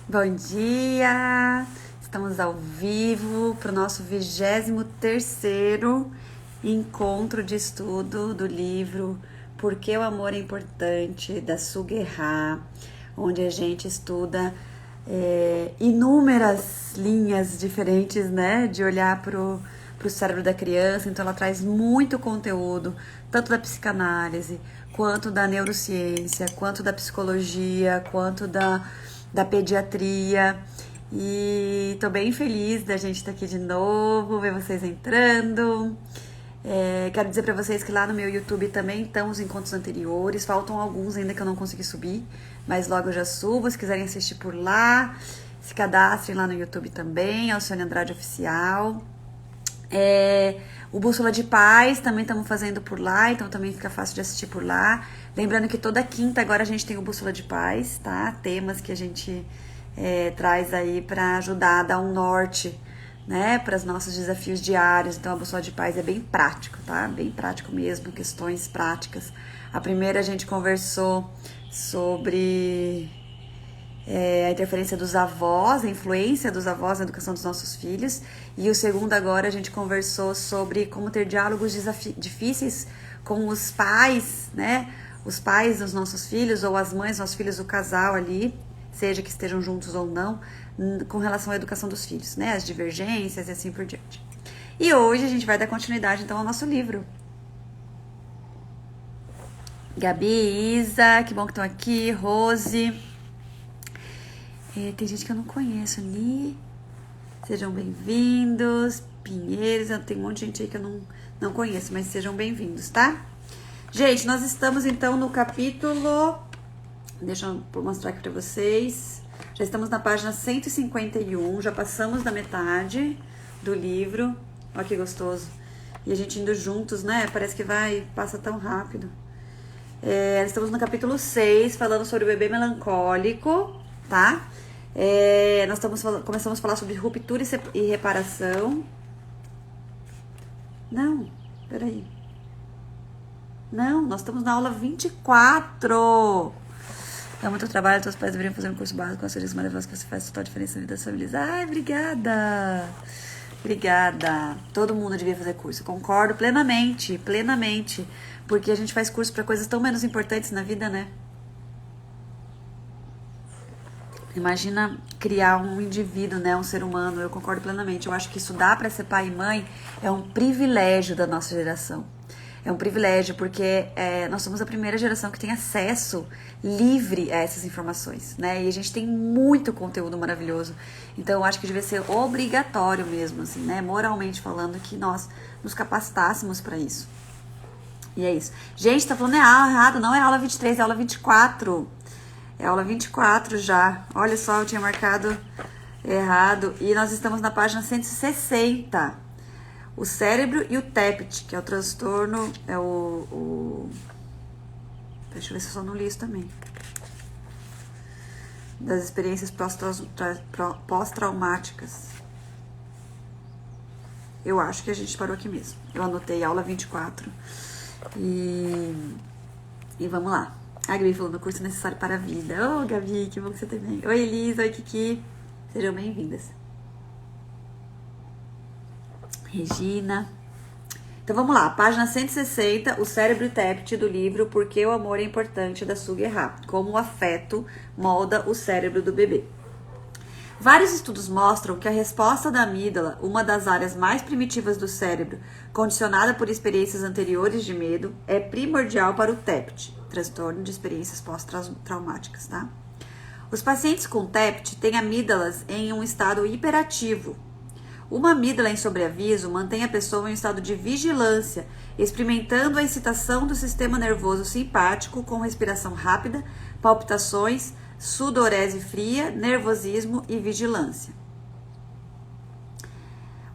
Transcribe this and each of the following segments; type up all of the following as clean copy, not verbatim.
Bom dia! Estamos ao vivo para o nosso 23º encontro de estudo do livro Por que o Amor é Importante, da Suge Ha, onde a gente estuda inúmeras linhas diferentes, né, de olhar para o cérebro da criança. Então ela traz muito conteúdo, tanto da psicanálise, quanto da neurociência, quanto da psicologia, quanto da pediatria. E tô bem feliz da gente estar aqui de novo, ver vocês entrando. Quero dizer para vocês que lá no meu YouTube também estão os encontros anteriores. Faltam alguns ainda que eu não consegui subir, mas logo eu já subo. Se quiserem assistir por lá, se cadastrem lá no YouTube também, Alcione Andrade Oficial. O Bússola de Paz também estamos fazendo por lá, então também fica fácil de assistir por lá. Lembrando que toda quinta agora a gente tem o Bússola de Paz, tá? Temas que a gente traz aí para ajudar a dar um norte, né, para os nossos desafios diários. Então a Bússola de Paz é bem prático, tá? Bem prático mesmo, questões práticas. A primeira a gente conversou sobre a interferência dos avós, a influência dos avós na educação dos nossos filhos. E o segundo agora a gente conversou sobre como ter diálogos difíceis com os pais, né? Os pais dos nossos filhos ou as mães dos nossos filhos, o casal ali, seja que estejam juntos ou não, com relação à educação dos filhos, né? As divergências e assim por diante. E hoje a gente vai dar continuidade então ao nosso livro. Gabi, Isa, que bom que estão aqui, Rose. Tem gente que eu não conheço ali. Sejam bem-vindos. Pinheiros, tem um monte de gente aí que eu não conheço, mas sejam bem-vindos, tá? Gente, nós estamos então no capítulo... Deixa eu mostrar aqui pra vocês. Já estamos na página 151, já passamos da metade do livro. Olha que gostoso. E a gente indo juntos, né? Parece que passa tão rápido. Estamos no capítulo 6, falando sobre o bebê melancólico, tá? Nós começamos a falar sobre ruptura e reparação. Não, peraí. Não, nós estamos na aula 24. É muito trabalho, teus pais deveriam fazer um curso básico com as suas maravilhosas que você faz total diferença na vida das famílias. Ai, obrigada. Obrigada. Todo mundo devia fazer curso. Concordo plenamente, plenamente. Porque a gente faz curso para coisas tão menos importantes na vida, né? Imagina criar um indivíduo, né, um ser humano. Eu concordo plenamente. Eu acho que estudar para ser pai e mãe é um privilégio da nossa geração. É um privilégio porque nós somos a primeira geração que tem acesso livre a essas informações, né? E a gente tem muito conteúdo maravilhoso. Então eu acho que devia ser obrigatório mesmo, assim, né? Moralmente falando, que nós nos capacitássemos para isso. E é isso. Gente, tá falando errado, não é aula 23, é aula 24. É aula 24 já. Olha só, eu tinha marcado errado. E nós estamos na página 160. O cérebro e o TEPT, que é o transtorno... Deixa eu ver se eu só não li isso também. Das experiências pós-traumáticas. Eu acho que a gente parou aqui mesmo. Eu anotei aula 24. E vamos lá. A Gabi falou no curso necessário para a vida. Ô, Gabi, que bom que você tá bem. Oi, Elisa. Oi, Kiki. Sejam bem-vindas. Regina. Então vamos lá, página 160, o cérebro e o TEPT do livro Por que o Amor é Importante, da Suge Ha. Como o afeto molda o cérebro do bebê. Vários estudos mostram que a resposta da amígdala, uma das áreas mais primitivas do cérebro, condicionada por experiências anteriores de medo, é primordial para o TEPT, transtorno de experiências pós-traumáticas, tá? Os pacientes com TEPT têm amígdalas em um estado hiperativo. Uma amígdala em sobreaviso mantém a pessoa em um estado de vigilância, experimentando a excitação do sistema nervoso simpático com respiração rápida, palpitações, sudorese fria, nervosismo e vigilância.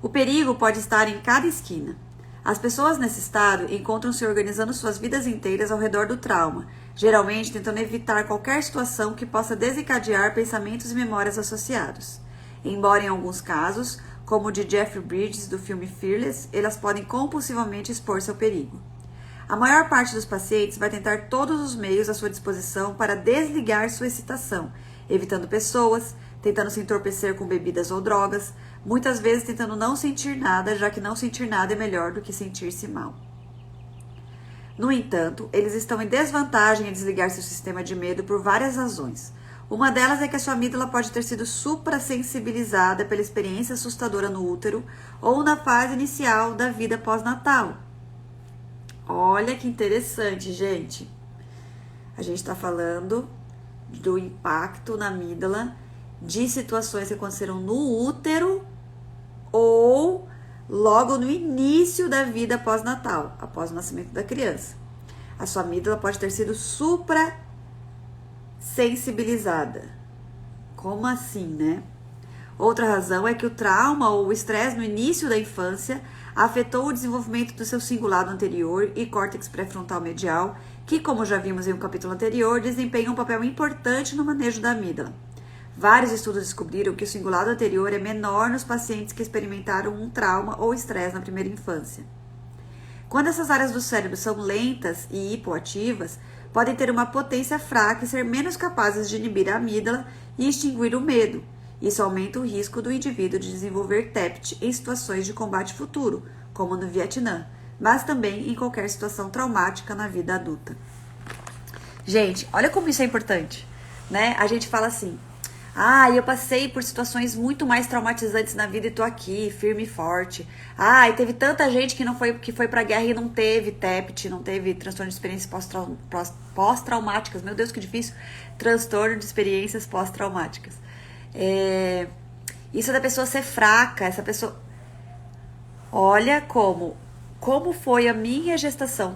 O perigo pode estar em cada esquina. As pessoas nesse estado encontram-se organizando suas vidas inteiras ao redor do trauma, geralmente tentando evitar qualquer situação que possa desencadear pensamentos e memórias associados. Embora em alguns casos, como o de Jeffrey Bridges do filme Fearless, elas podem compulsivamente expor-se ao perigo. A maior parte dos pacientes vai tentar todos os meios à sua disposição para desligar sua excitação, evitando pessoas, tentando se entorpecer com bebidas ou drogas, muitas vezes tentando não sentir nada, já que não sentir nada é melhor do que sentir-se mal. No entanto, eles estão em desvantagem em desligar seu sistema de medo por várias razões. Uma delas é que a sua amígdala pode ter sido suprassensibilizada pela experiência assustadora no útero ou na fase inicial da vida pós-natal. Olha que interessante, gente. A gente está falando do impacto na amígdala de situações que aconteceram no útero ou logo no início da vida pós-natal, após o nascimento da criança. A sua amígdala pode ter sido suprassensibilizada. Como assim, né? Outra razão é que o trauma ou o estresse no início da infância afetou o desenvolvimento do seu cingulado anterior e córtex pré-frontal medial, que, como já vimos em um capítulo anterior, desempenham um papel importante no manejo da amígdala. Vários estudos descobriram que o cingulado anterior é menor nos pacientes que experimentaram um trauma ou estresse na primeira infância. Quando essas áreas do cérebro são lentas e hipoativas, podem ter uma potência fraca e ser menos capazes de inibir a amígdala e extinguir o medo. Isso aumenta o risco do indivíduo de desenvolver TEPT em situações de combate futuro, como no Vietnã, mas também em qualquer situação traumática na vida adulta. Gente, olha como isso é importante, né? A gente fala assim, eu passei por situações muito mais traumatizantes na vida e tô aqui, firme e forte. E teve tanta gente que foi pra guerra e não teve TEPT, não teve transtorno de experiências pós-traumáticas. Meu Deus, que difícil. Transtorno de experiências pós-traumáticas. Isso da pessoa ser fraca, essa pessoa... Olha como foi a minha gestação,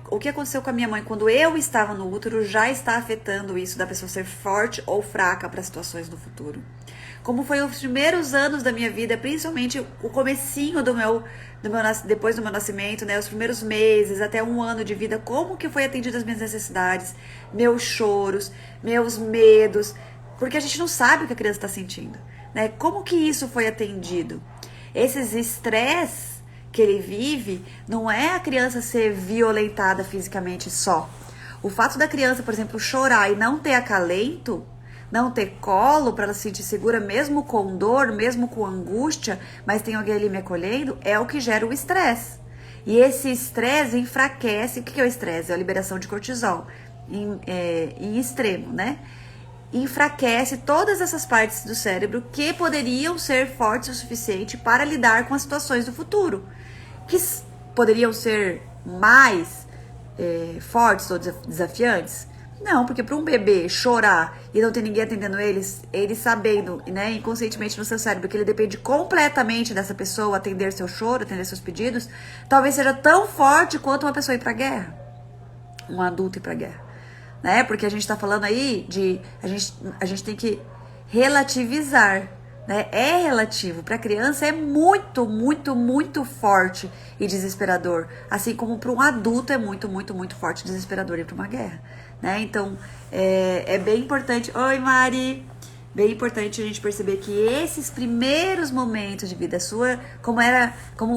o que aconteceu com a minha mãe quando eu estava no útero já está afetando isso da pessoa ser forte ou fraca para situações no futuro. Como foi os primeiros anos da minha vida, principalmente o comecinho depois do meu nascimento, né, os primeiros meses, até 1 ano de vida, como que foi atendido as minhas necessidades, meus choros, meus medos, porque a gente não sabe o que a criança está sentindo, né? Como que isso foi atendido? Esses estresses que ele vive, não é a criança ser violentada fisicamente só. O fato da criança, por exemplo, chorar e não ter acalento, não ter colo para ela se sentir segura, mesmo com dor, mesmo com angústia, mas tem alguém ali me acolhendo, é o que gera o estresse. E esse estresse enfraquece. O que é o estresse? É a liberação de cortisol em extremo, né? Enfraquece todas essas partes do cérebro que poderiam ser fortes o suficiente para lidar com as situações do futuro, que poderiam ser mais fortes ou desafiantes. Não, porque para um bebê chorar e não ter ninguém atendendo ele sabendo, né, inconscientemente no seu cérebro que ele depende completamente dessa pessoa atender seu choro, atender seus pedidos, talvez seja tão forte quanto uma pessoa ir para a guerra, um adulto ir para a guerra. Né? Porque a gente está falando aí a gente tem que relativizar, né? É relativo. Para a criança é muito, muito, muito forte e desesperador, assim como para um adulto é muito, muito, muito forte e desesperador ir para uma guerra, né? Então é bem importante. Oi, Mari. Bem importante a gente perceber que esses primeiros momentos de vida sua, como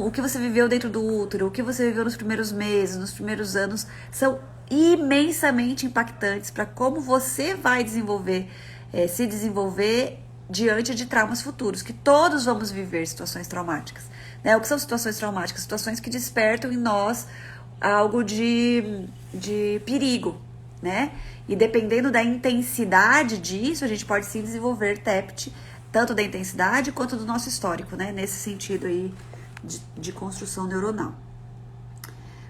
o que você viveu dentro do útero, o que você viveu nos primeiros meses, nos primeiros anos, são imensamente impactantes para como você vai se desenvolver diante de traumas futuros, que todos vamos viver situações traumáticas, né? O que são situações traumáticas? Situações que despertam em nós algo de perigo, né? E dependendo da intensidade disso, a gente pode sim desenvolver TEPT, tanto da intensidade quanto do nosso histórico, né? Nesse sentido aí de construção neuronal.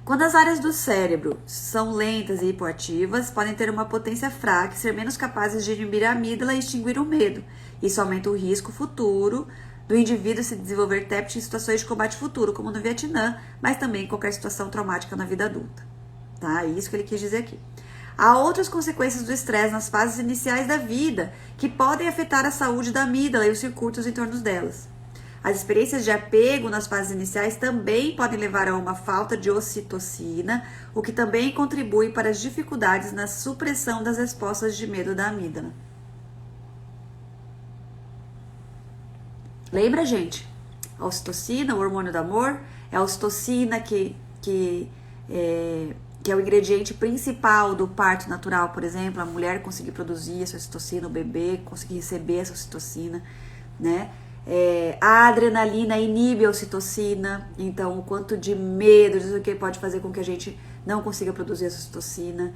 Quando as áreas do cérebro são lentas e hipoativas, podem ter uma potência fraca e ser menos capazes de inibir a amígdala e extinguir o medo. Isso aumenta o risco futuro do indivíduo se desenvolver TEPT em situações de combate futuro, como no Vietnã, mas também em qualquer situação traumática na vida adulta. Tá? É isso que ele quis dizer aqui. Há outras consequências do estresse nas fases iniciais da vida que podem afetar a saúde da amígdala e os circuitos em torno delas. As experiências de apego nas fases iniciais também podem levar a uma falta de ocitocina, o que também contribui para as dificuldades na supressão das respostas de medo da amígdala. Lembra, gente? A ocitocina, o hormônio do amor, é a ocitocina que que é o ingrediente principal do parto natural, por exemplo, a mulher conseguir produzir essa ocitocina, o bebê conseguir receber essa ocitocina, né? A adrenalina inibe a ocitocina, então o quanto de medo, diz o que pode fazer com que a gente não consiga produzir essa ocitocina.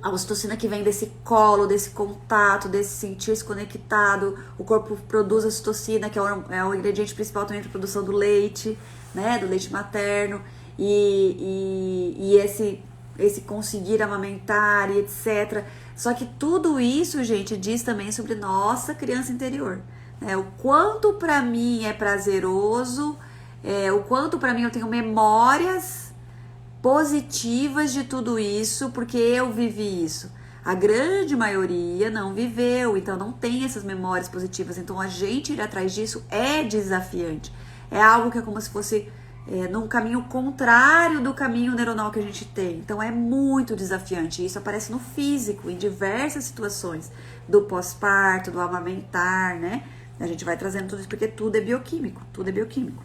A ocitocina que vem desse colo, desse contato, desse sentir-se conectado, o corpo produz a ocitocina, que é o ingrediente principal também para a produção do leite, né, do leite materno, e esse conseguir amamentar e etc. Só que tudo isso, gente, diz também sobre nossa criança interior, né? O quanto para mim é prazeroso, o quanto para mim eu tenho memórias positivas de tudo isso, porque eu vivi isso. A grande maioria não viveu, então não tem essas memórias positivas. Então a gente ir atrás disso é desafiante. É algo que é como se fosse num caminho contrário do caminho neuronal que a gente tem. Então é muito desafiante. Isso aparece no físico, em diversas situações, do pós-parto, do amamentar, né? A gente vai trazendo tudo isso porque tudo é bioquímico, tudo é bioquímico.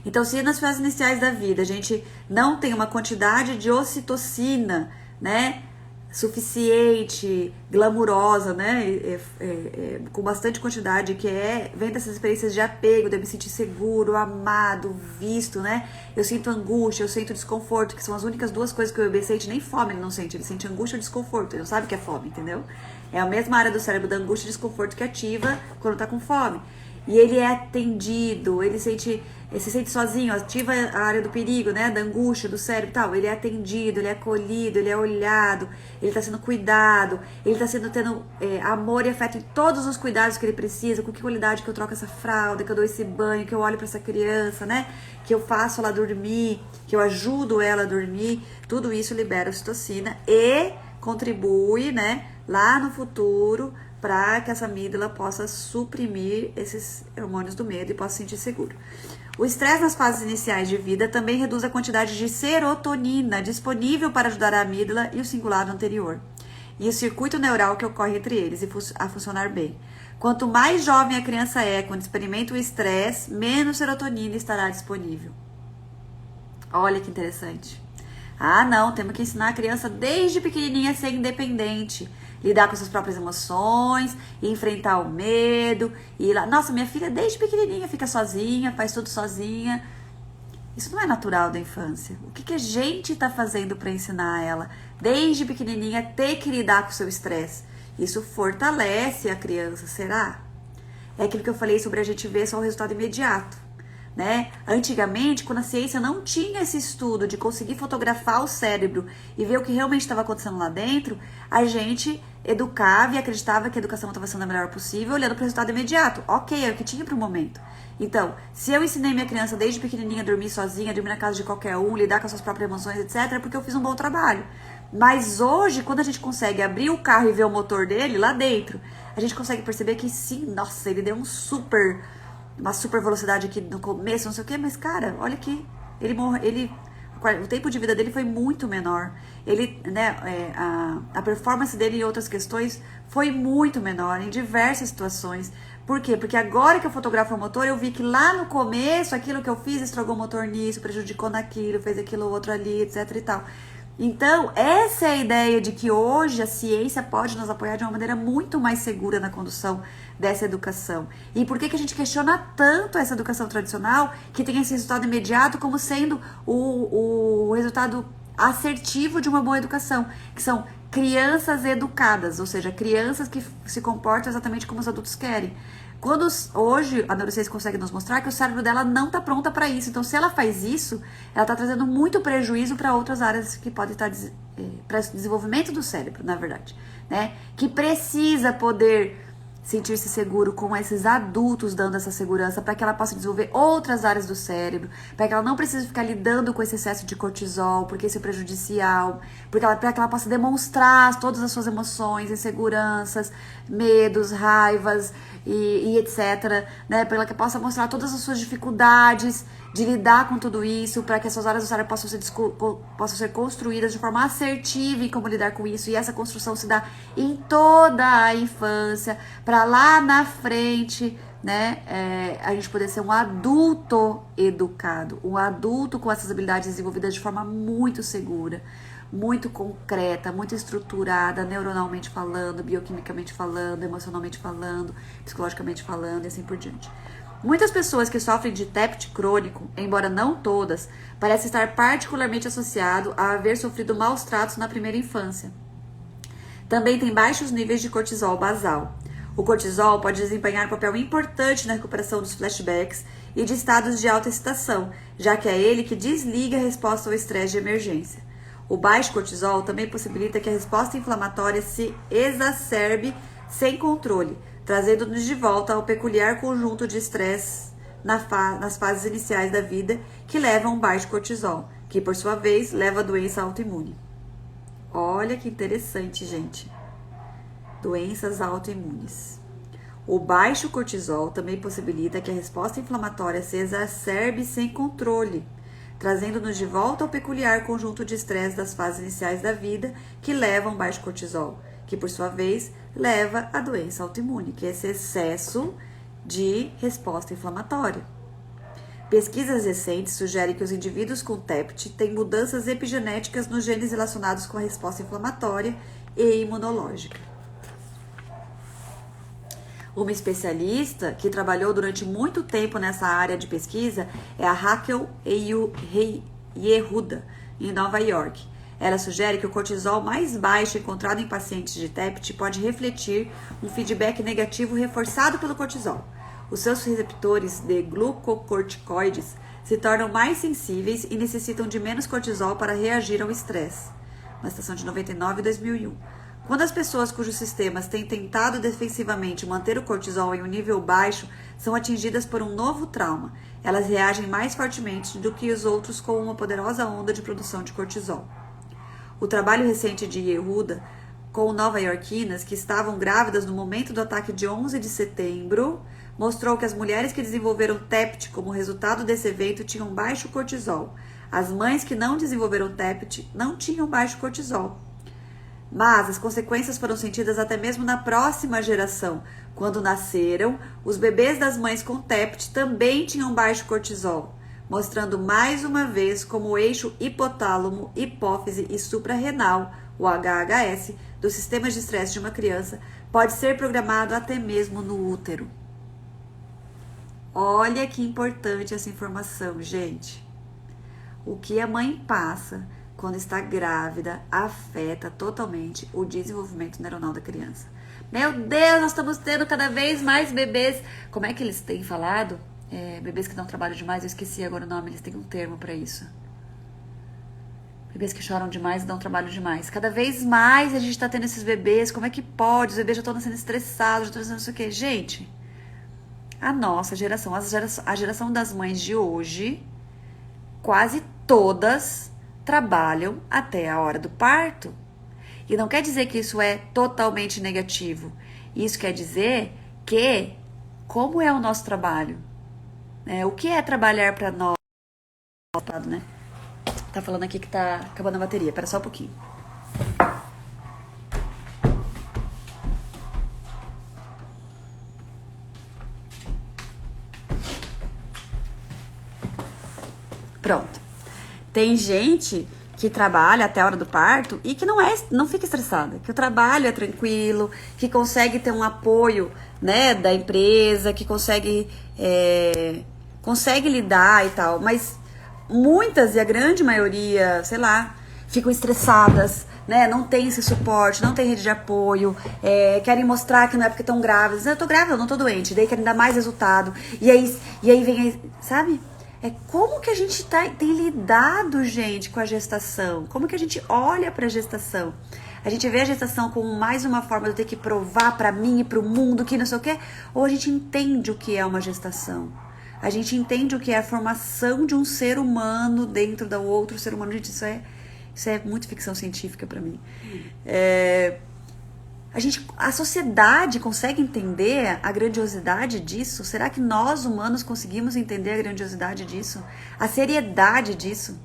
Então, se nas fases iniciais da vida a gente não tem uma quantidade de ocitocina, né, suficiente, glamurosa, né, com bastante quantidade, que vem dessas experiências de apego, de me sentir seguro, amado, visto, né, eu sinto angústia, eu sinto desconforto, que são as únicas duas coisas que o bebê sente, nem fome ele não sente, ele sente angústia ou desconforto, ele não sabe o que é fome, entendeu? É a mesma área do cérebro da angústia e desconforto que ativa quando tá com fome. E ele é atendido, ele se sente sozinho, ativa a área do perigo, né, da angústia, do cérebro e tal. Ele é atendido, ele é acolhido, ele é olhado, ele tá sendo cuidado, ele tá tendo amor e afeto em todos os cuidados que ele precisa, com que qualidade que eu troco essa fralda, que eu dou esse banho, que eu olho pra essa criança, né, que eu faço ela dormir, que eu ajudo ela a dormir. Tudo isso libera ocitocina e contribui, né, lá no futuro, para que essa amígdala possa suprimir esses hormônios do medo e possa se sentir seguro. O estresse nas fases iniciais de vida também reduz a quantidade de serotonina disponível para ajudar a amígdala e o cingulado anterior, e o circuito neural que ocorre entre eles a funcionar bem. Quanto mais jovem a criança é quando experimenta o estresse, menos serotonina estará disponível. Olha que interessante. Ah, não, temos que ensinar a criança desde pequenininha a ser independente, lidar com suas próprias emoções, enfrentar o medo, e ir lá. Nossa, minha filha desde pequenininha fica sozinha, faz tudo sozinha. Isso não é natural da infância. O que a gente está fazendo para ensinar ela desde pequenininha a ter que lidar com o seu estresse? Isso fortalece a criança, será? É aquilo que eu falei sobre a gente ver só o resultado imediato, né? Antigamente, quando a ciência não tinha esse estudo de conseguir fotografar o cérebro e ver o que realmente estava acontecendo lá dentro, a gente educava e acreditava que a educação estava sendo a melhor possível, olhando para o resultado imediato. Ok, é o que tinha para o momento. Então, se eu ensinei minha criança desde pequenininha a dormir sozinha, a dormir na casa de qualquer um, lidar com as suas próprias emoções, etc., é porque eu fiz um bom trabalho. Mas hoje, quando a gente consegue abrir o carro e ver o motor dele lá dentro, a gente consegue perceber que sim, nossa, ele deu uma super velocidade aqui no começo, não sei o que, mas cara, olha aqui, o tempo de vida dele foi muito menor. Ele, né, a performance dele em outras questões foi muito menor, em diversas situações. Por quê? Porque agora que eu fotografo o motor, eu vi que lá no começo, aquilo que eu fiz estragou o motor nisso, prejudicou naquilo, fez aquilo outro ali, etc e tal. Então, essa é a ideia de que hoje a ciência pode nos apoiar de uma maneira muito mais segura na condução dessa educação. E por que a gente questiona tanto essa educação tradicional, que tem esse resultado imediato como sendo o resultado assertivo de uma boa educação, que são crianças educadas, ou seja, crianças que se comportam exatamente como os adultos querem. Quando hoje a neurociência consegue nos mostrar que o cérebro dela não está pronta para isso. Então, se ela faz isso, ela está trazendo muito prejuízo para outras áreas que podem estar para o desenvolvimento do cérebro, na verdade, né? Que precisa poder sentir-se seguro com esses adultos dando essa segurança para que ela possa desenvolver outras áreas do cérebro, para que ela não precise ficar lidando com esse excesso de cortisol, porque isso é prejudicial, para que ela possa demonstrar todas as suas emoções, inseguranças, medos, raivas e etc, né? Para que ela possa mostrar todas as suas dificuldades de lidar com tudo isso, para que essas áreas do cérebro possam ser construídas de forma assertiva em como lidar com isso, e essa construção se dá em toda a infância, para lá na frente, né, a gente poder ser um adulto educado, um adulto com essas habilidades desenvolvidas de forma muito segura, muito concreta, muito estruturada, neuronalmente falando, bioquimicamente falando, emocionalmente falando, psicologicamente falando e assim por diante. Muitas pessoas que sofrem de TEPT crônico, embora não todas, parecem estar particularmente associado a haver sofrido maus tratos na primeira infância. Também tem baixos níveis de cortisol basal. O cortisol pode desempenhar um papel importante na recuperação dos flashbacks e de estados de alta excitação, já que é ele que desliga a resposta ao estresse de emergência. O baixo cortisol também possibilita que a resposta inflamatória se exacerbe sem controle, trazendo-nos de volta ao peculiar conjunto de estresse nas fases iniciais da vida que levam a um baixo cortisol, que por sua vez leva a doença autoimune. Olha que interessante, gente. Doenças autoimunes. O baixo cortisol também possibilita que a resposta inflamatória se exacerbe sem controle, trazendo-nos de volta ao peculiar conjunto de estresse das fases iniciais da vida que levam ao baixo cortisol, que por sua vez leva à doença autoimune, que é esse excesso de resposta inflamatória. Pesquisas recentes sugerem que os indivíduos com TEPT têm mudanças epigenéticas nos genes relacionados com a resposta inflamatória e imunológica. Uma especialista que trabalhou durante muito tempo nessa área de pesquisa é a Raquel Yehuda, em Nova York. Ela sugere que o cortisol mais baixo encontrado em pacientes de TEPT pode refletir um feedback negativo reforçado pelo cortisol. Os seus receptores de glucocorticoides se tornam mais sensíveis e necessitam de menos cortisol para reagir ao estresse. Uma citação de 99 e 2001. Quando as pessoas cujos sistemas têm tentado defensivamente manter o cortisol em um nível baixo são atingidas por um novo trauma, elas reagem mais fortemente do que os outros com uma poderosa onda de produção de cortisol. O trabalho recente de Yehuda com nova-iorquinas que estavam grávidas no momento do ataque de 11 de setembro mostrou que as mulheres que desenvolveram TEPT como resultado desse evento tinham baixo cortisol. As mães que não desenvolveram TEPT não tinham baixo cortisol. Mas as consequências foram sentidas até mesmo na próxima geração. Quando nasceram, os bebês das mães com TEPT também tinham baixo cortisol, mostrando mais uma vez como o eixo hipotálamo, hipófise e suprarrenal, o HHS, do sistema de estresse de uma criança pode ser programado até mesmo no útero. Olha que importante essa informação, gente. O que a mãe passa quando está grávida, afeta totalmente o desenvolvimento neuronal da criança. Meu Deus, nós estamos tendo cada vez mais bebês. Como é que eles têm falado? Bebês que dão trabalho demais, eu esqueci agora o nome, eles têm um termo para isso. Bebês que choram demais e dão trabalho demais. Cada vez mais a gente está tendo esses bebês. Como é que pode? Os bebês já estão nascendo estressados, já estão nascendo não sei o quê. Gente, a nossa geração, a geração das mães de hoje, quase todas trabalham até a hora do parto. E não quer dizer que isso é totalmente negativo. Isso quer dizer que, como é o nosso trabalho? O que é trabalhar para nós? Né? Tá falando aqui que tá acabando a bateria. Espera só um pouquinho. Pronto. Tem gente que trabalha até a hora do parto e que não fica estressada, que o trabalho é tranquilo, que consegue ter um apoio, né, da empresa, que consegue lidar e tal. Mas muitas e a grande maioria, sei lá, ficam estressadas, né, não tem esse suporte, não tem rede de apoio, querem mostrar que não é porque estão grávidas. Eu tô grávida, eu não tô doente, daí querem dar mais resultado. E aí vem, sabe? Como que a gente tem lidado, gente, com a gestação? Como que a gente olha para a gestação? A gente vê a gestação como mais uma forma de eu ter que provar para mim e para o mundo que não sei o quê? Ou a gente entende o que é uma gestação? A gente entende o que é a formação de um ser humano dentro do outro ser humano? Gente, isso é muito ficção científica para mim. A sociedade consegue entender a grandiosidade disso? Será que nós, humanos, conseguimos entender a grandiosidade disso? A seriedade disso?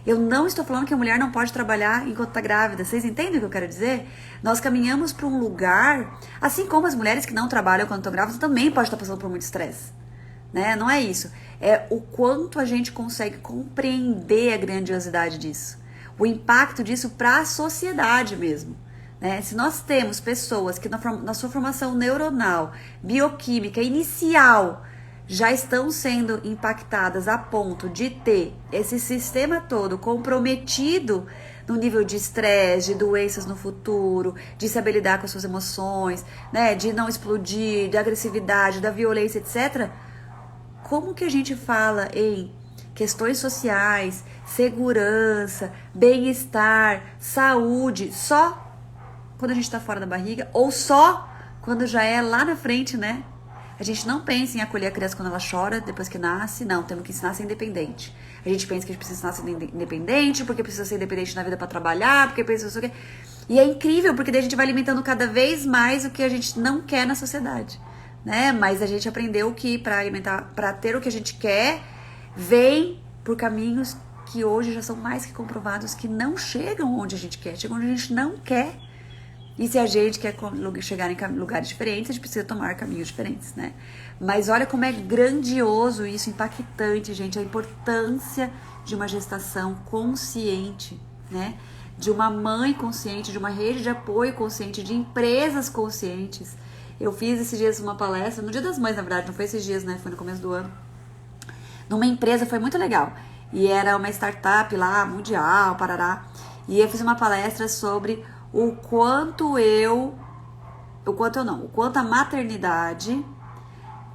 Eu não estou falando que a mulher não pode trabalhar enquanto está grávida. Vocês entendem o que eu quero dizer? Nós caminhamos para um lugar, assim como as mulheres que não trabalham quando estão grávidas também podem estar passando por muito estresse. Né? Não é isso. É o quanto a gente consegue compreender a grandiosidade disso. O impacto disso para a sociedade mesmo. Né? Se nós temos pessoas que na sua formação neuronal, bioquímica inicial, já estão sendo impactadas a ponto de ter esse sistema todo comprometido no nível de estresse, de doenças no futuro, de saber lidar com as suas emoções, né, de não explodir, de agressividade, da violência, etc. Como que a gente fala em questões sociais, segurança, bem-estar, saúde, só quando a gente está fora da barriga ou só quando já é lá na frente, né? A gente não pensa em acolher a criança quando ela chora, depois que nasce. Não, temos que ensinar a ser independente. A gente pensa que a gente precisa ensinar a ser independente, porque precisa ser independente na vida para trabalhar, porque precisa ser o quê. E é incrível, porque daí a gente vai alimentando cada vez mais o que a gente não quer na sociedade, né? Mas a gente aprendeu que para alimentar, para ter o que a gente quer, vem por caminhos que hoje já são mais que comprovados que não chegam onde a gente quer, chegam onde a gente não quer. E se a gente quer chegar em lugares diferentes, a gente precisa tomar caminhos diferentes, né? Mas olha como é grandioso isso, impactante, gente, a importância de uma gestação consciente, né? De uma mãe consciente, de uma rede de apoio consciente, de empresas conscientes. Eu fiz esses dias uma palestra, no Dia das Mães, na verdade, não foi esses dias, né? Foi no começo do ano. Numa empresa, foi muito legal. E era uma startup lá, mundial, parará. E eu fiz uma palestra sobre o quanto a maternidade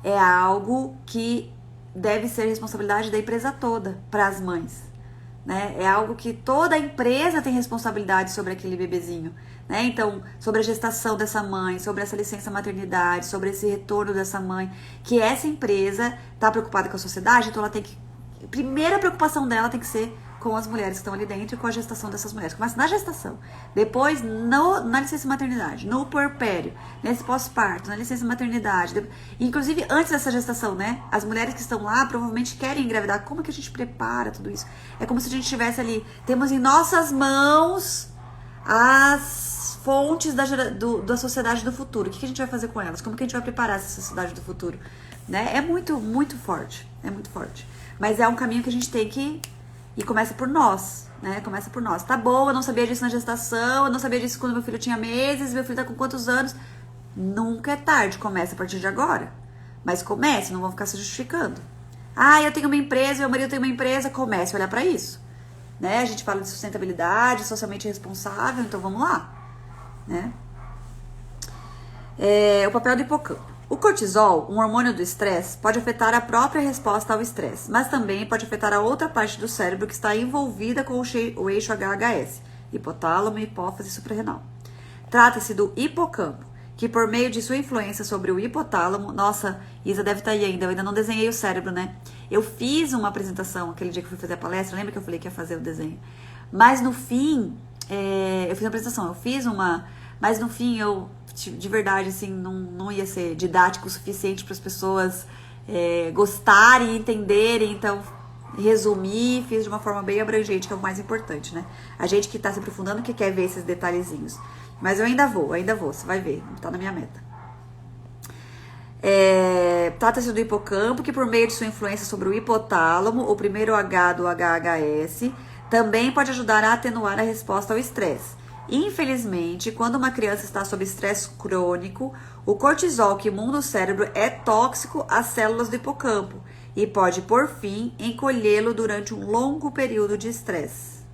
é algo que deve ser responsabilidade da empresa toda para as mães, né? É algo que toda a empresa tem responsabilidade sobre aquele bebezinho, né? Então, sobre a gestação dessa mãe, sobre essa licença maternidade, sobre esse retorno dessa mãe, que essa empresa está preocupada com a sociedade, então ela tem que, a primeira preocupação dela tem que ser com as mulheres que estão ali dentro e com a gestação dessas mulheres. Começa na gestação, depois na licença maternidade, no puerpério, nesse pós-parto, na licença maternidade, inclusive antes dessa gestação, né? As mulheres que estão lá provavelmente querem engravidar. Como é que a gente prepara tudo isso? É como se a gente tivesse ali, temos em nossas mãos as fontes da sociedade do futuro. O que a gente vai fazer com elas? Como que a gente vai preparar essa sociedade do futuro? Né? É muito, muito forte. É muito forte. Mas é um caminho que a gente tem que... E começa por nós, né? Começa por nós. Tá bom, eu não sabia disso na gestação, eu não sabia disso quando meu filho tinha meses, meu filho tá com quantos anos. Nunca é tarde, começa a partir de agora. Mas comece, não vão ficar se justificando. Ah, eu tenho uma empresa, meu marido tem uma empresa, comece a olhar pra isso. Né? A gente fala de sustentabilidade, socialmente responsável, então vamos lá. Né? O papel do hipocampo. O cortisol, um hormônio do estresse, pode afetar a própria resposta ao estresse, mas também pode afetar a outra parte do cérebro que está envolvida com o eixo HHS, hipotálamo, hipófise e suprarrenal. Trata-se do hipocampo, que por meio de sua influência sobre o hipotálamo... Nossa, Isa deve estar aí ainda, eu ainda não desenhei o cérebro, né? Eu fiz uma apresentação aquele dia que eu fui fazer a palestra, lembra que eu falei que ia fazer o desenho? Mas no fim, eu fiz uma apresentação, mas no fim eu... de verdade, assim, não ia ser didático o suficiente para as pessoas gostarem e entenderem, então resumi, fiz de uma forma bem abrangente, que é o mais importante, né? A gente que está se aprofundando que quer ver esses detalhezinhos. Mas eu ainda vou, você vai ver, tá na minha meta. Trata-se do hipocampo, que por meio de sua influência sobre o hipotálamo, o primeiro H do HHS, também pode ajudar a atenuar a resposta ao estresse. Infelizmente, quando uma criança está sob estresse crônico, o cortisol que inunda o cérebro é tóxico às células do hipocampo e pode, por fim, encolhê-lo durante um longo período de estresse.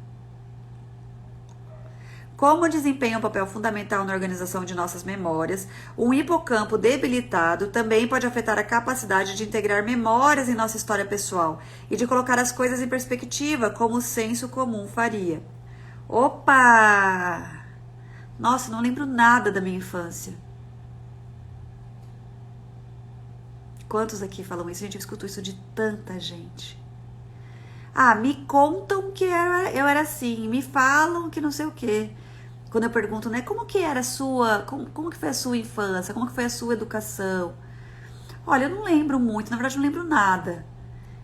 Como desempenha um papel fundamental na organização de nossas memórias, um hipocampo debilitado também pode afetar a capacidade de integrar memórias em nossa história pessoal e de colocar as coisas em perspectiva, como o senso comum faria. Opa! Nossa, não lembro nada da minha infância. Quantos aqui falam isso? Gente, eu escuto isso de tanta gente. Ah, me contam que eu era assim, me falam que não sei o quê. Quando eu pergunto, né, como que era a sua, como que foi a sua infância, como que foi a sua educação? Olha, eu não lembro muito, na verdade não lembro nada.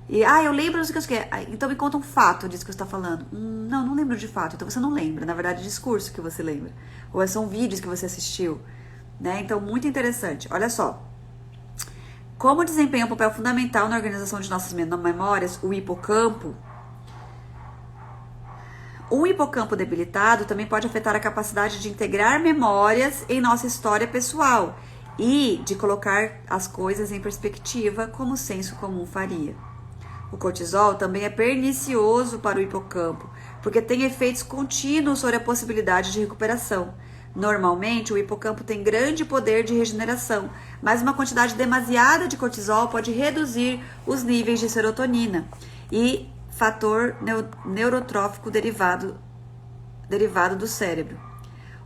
E, eu lembro, não sei o que. Então me conta um fato disso que você tá falando. Não lembro de fato. Então você não lembra. Na verdade, é discurso que você lembra. Ou são vídeos que você assistiu. Né? Então, muito interessante. Olha só. Como desempenha um papel fundamental na organização de nossas memórias, o hipocampo. Um hipocampo debilitado também pode afetar a capacidade de integrar memórias em nossa história pessoal e de colocar as coisas em perspectiva, como o senso comum faria. O cortisol também é pernicioso para o hipocampo, porque tem efeitos contínuos sobre a possibilidade de recuperação. Normalmente, o hipocampo tem grande poder de regeneração, mas uma quantidade demasiada de cortisol pode reduzir os níveis de serotonina e fator neurotrófico derivado do cérebro,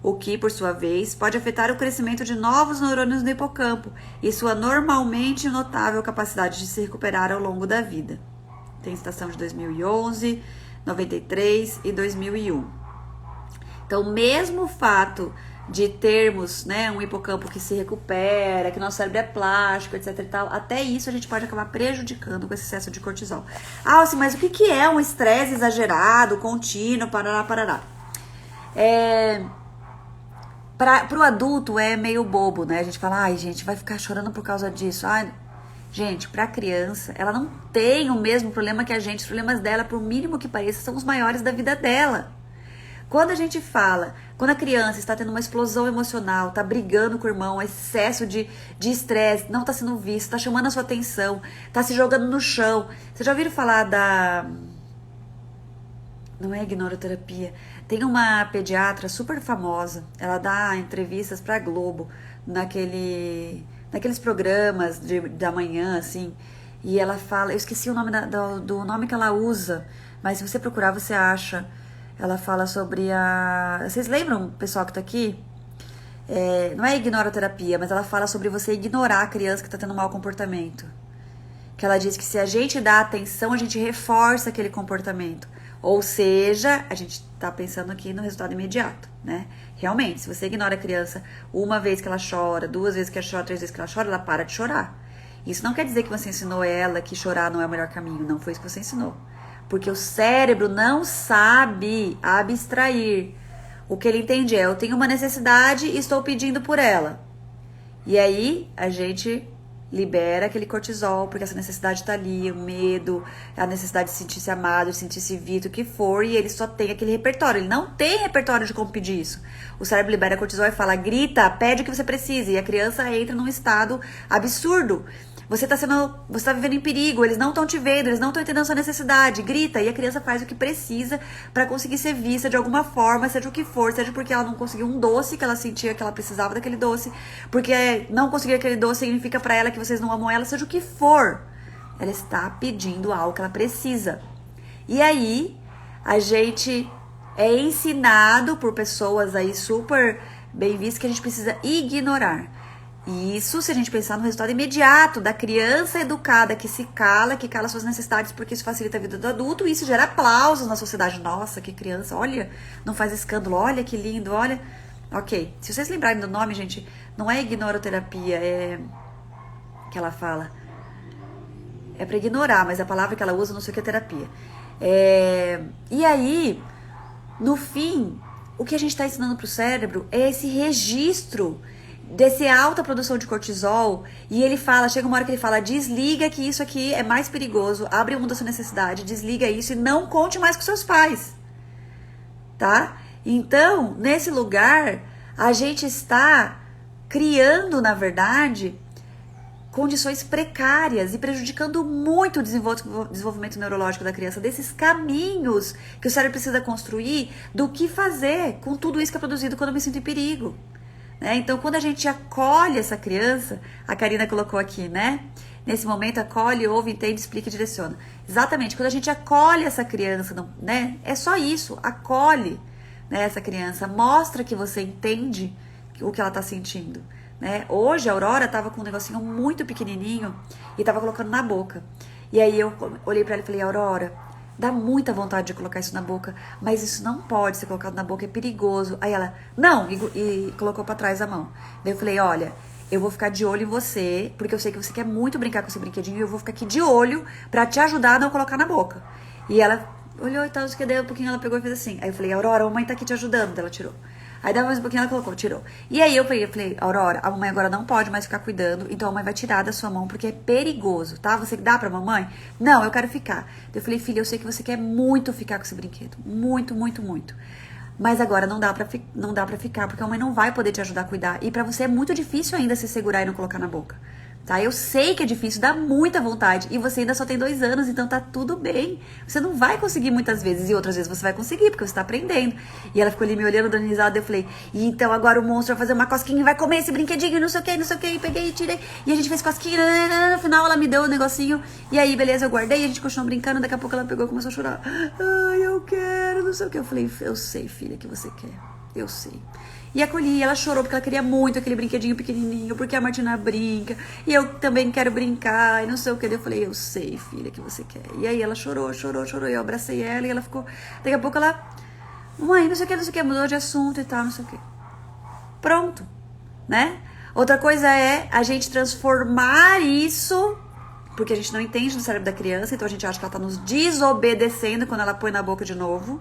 o que, por sua vez, pode afetar o crescimento de novos neurônios no hipocampo e sua normalmente notável capacidade de se recuperar ao longo da vida. Tem citação de 2011, 93 e 2001. Então, mesmo o fato de termos, né, um hipocampo que se recupera, que nosso cérebro é plástico, etc e tal, até isso a gente pode acabar prejudicando com esse excesso de cortisol. Assim, mas o que é um estresse exagerado, contínuo, parará? Pro adulto é meio bobo, né? A gente fala, gente, vai ficar chorando por causa disso. Gente, pra criança, ela não tem o mesmo problema que a gente. Os problemas dela, por mínimo que pareça, são os maiores da vida dela. Quando a gente fala, quando a criança está tendo uma explosão emocional, está brigando com o irmão, excesso de estresse, não está sendo visto, está chamando a sua atenção, está se jogando no chão. Vocês já ouviram falar da... Não é ignoroterapia. Tem uma pediatra super famosa, ela dá entrevistas pra Globo, naqueles programas da manhã, assim, e ela fala, eu esqueci o nome do nome que ela usa, mas se você procurar, você acha. Ela fala sobre a... Vocês lembram, pessoal que tá aqui? Não é ignoroterapia, mas ela fala sobre você ignorar a criança que tá tendo um mau comportamento. Que ela diz que se a gente dá atenção, a gente reforça aquele comportamento. Ou seja, a gente tá pensando aqui no resultado imediato, né? Realmente, se você ignora a criança uma vez que ela chora, 2 vezes que ela chora, 3 vezes que ela chora, ela para de chorar. Isso não quer dizer que você ensinou ela que chorar não é o melhor caminho. Não foi isso que você ensinou. Porque o cérebro não sabe abstrair. O que ele entende é, eu tenho uma necessidade e estou pedindo por ela. E aí, a gente libera aquele cortisol, porque essa necessidade tá ali, o medo, a necessidade de sentir-se amado, de sentir-se visto, o que for, e ele só tem aquele repertório. Ele não tem repertório de como pedir isso. O cérebro libera cortisol e fala, grita, pede o que você precisa, e a criança entra num estado absurdo. Você tá vivendo em perigo, eles não estão te vendo, eles não estão entendendo a sua necessidade, grita, e a criança faz o que precisa para conseguir ser vista de alguma forma, seja o que for, seja porque ela não conseguiu um doce que ela sentia que ela precisava daquele doce, porque não conseguir aquele doce significa para ela que vocês não amam ela, seja o que for. Ela está pedindo algo que ela precisa. E aí, a gente é ensinado por pessoas aí super bem vistas que a gente precisa ignorar. Isso se a gente pensar no resultado imediato da criança educada que cala suas necessidades, porque isso facilita a vida do adulto e isso gera aplausos na sociedade. Nossa, que criança, olha, não faz escândalo, olha que lindo, olha. Ok, se vocês lembrarem do nome, gente, não é ignoroterapia, é que ela fala. É pra ignorar, mas a palavra que ela usa não sei o que é terapia. E aí, no fim, o que a gente tá ensinando pro cérebro é esse registro desse alta produção de cortisol, e ele fala, chega uma hora que ele fala, desliga que isso aqui é mais perigoso, abre mão da sua necessidade, desliga isso e não conte mais com seus pais, tá? Então, nesse lugar, a gente está criando, na verdade, condições precárias e prejudicando muito o desenvolvimento neurológico da criança, desses caminhos que o cérebro precisa construir do que fazer com tudo isso que é produzido quando eu me sinto em perigo. Então, quando a gente acolhe essa criança, a Karina colocou aqui, né? Nesse momento, acolhe, ouve, entende, explica e direciona. Exatamente, quando a gente acolhe essa criança, né? É só isso, acolhe, né, essa criança, mostra que você entende o que ela tá sentindo, né? Hoje, a Aurora tava com um negocinho muito pequenininho e tava colocando na boca. E aí, eu olhei pra ela e falei, Aurora, dá muita vontade de colocar isso na boca, mas isso não pode ser colocado na boca, é perigoso. Aí ela, não, e colocou pra trás a mão. Daí eu falei, olha, eu vou ficar de olho em você, porque eu sei que você quer muito brincar com esse brinquedinho e eu vou ficar aqui de olho pra te ajudar a não colocar na boca. E ela olhou e tal, que daí um pouquinho ela pegou e fez assim. Aí eu falei, Aurora, a mamãe tá aqui te ajudando. Daí ela tirou. Aí dava mais um pouquinho, ela colocou, tirou. E aí eu falei, Aurora, a mamãe agora não pode mais ficar cuidando, então a mãe vai tirar da sua mão porque é perigoso, tá? Você dá pra mamãe? Não, eu quero ficar. Eu falei, filha, eu sei que você quer muito ficar com esse brinquedo. Muito, muito, muito. Mas agora não dá pra ficar, porque a mãe não vai poder te ajudar a cuidar. E pra você é muito difícil ainda se segurar e não colocar na boca. Tá? Eu sei que é difícil, dá muita vontade. E você ainda só tem 2 anos, então tá tudo bem. Você não vai conseguir muitas vezes. E outras vezes você vai conseguir, porque você tá aprendendo. E ela ficou ali me olhando, dando risada. Eu falei, e então agora o monstro vai fazer uma cosquinha e vai comer esse brinquedinho, não sei o que, não sei o que. E peguei e tirei. E a gente fez cosquinha. No final ela me deu o negocinho. E aí, beleza, eu guardei. A gente continuou brincando. Daqui a pouco ela pegou e começou a chorar. Ai, eu quero, não sei o que. Eu falei, eu sei, filha, que você quer. Eu sei. E acolhi, ela chorou porque ela queria muito aquele brinquedinho pequenininho, porque a Martina brinca, e eu também quero brincar, e não sei o que. Eu falei, eu sei, filha, que você quer. E aí ela chorou, e eu abracei ela, e ela ficou... Daqui a pouco ela, mãe, não sei o que, mudou de assunto e tal, não sei o que. Pronto, né? Outra coisa é a gente transformar isso, porque a gente não entende no cérebro da criança, então a gente acha que ela tá nos desobedecendo quando ela põe na boca de novo.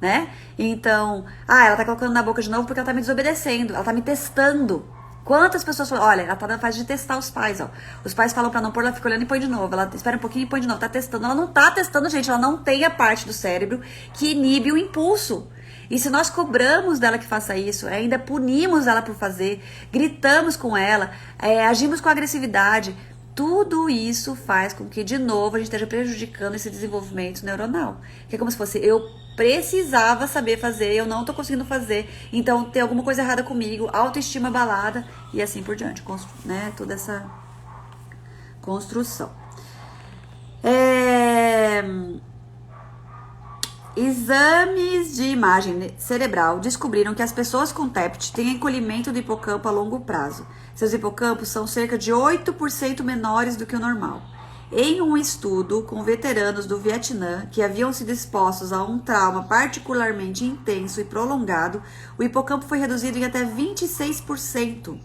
Né? Então, ela tá colocando na boca de novo porque ela tá me desobedecendo, ela tá me testando. Quantas pessoas falam, olha, ela tá na fase de testar os pais, ó. Os pais falam pra não pôr, ela fica olhando e põe de novo. Ela espera um pouquinho e põe de novo, tá testando. Ela não tá testando, gente, ela não tem a parte do cérebro que inibe o impulso. E se nós cobramos dela que faça isso, ainda punimos ela por fazer, gritamos com ela, agimos com agressividade, tudo isso faz com que, de novo, a gente esteja prejudicando esse desenvolvimento neuronal. Que é como se fosse, eu precisava saber fazer, eu não tô conseguindo fazer, então tem alguma coisa errada comigo, autoestima abalada e assim por diante, né? Toda essa construção. Exames de imagem cerebral descobriram que as pessoas com TEPT têm encolhimento do hipocampo a longo prazo. Seus hipocampos são cerca de 8% menores do que o normal. Em um estudo com veteranos do Vietnã que haviam sido expostos a um trauma particularmente intenso e prolongado, o hipocampo foi reduzido em até 26%.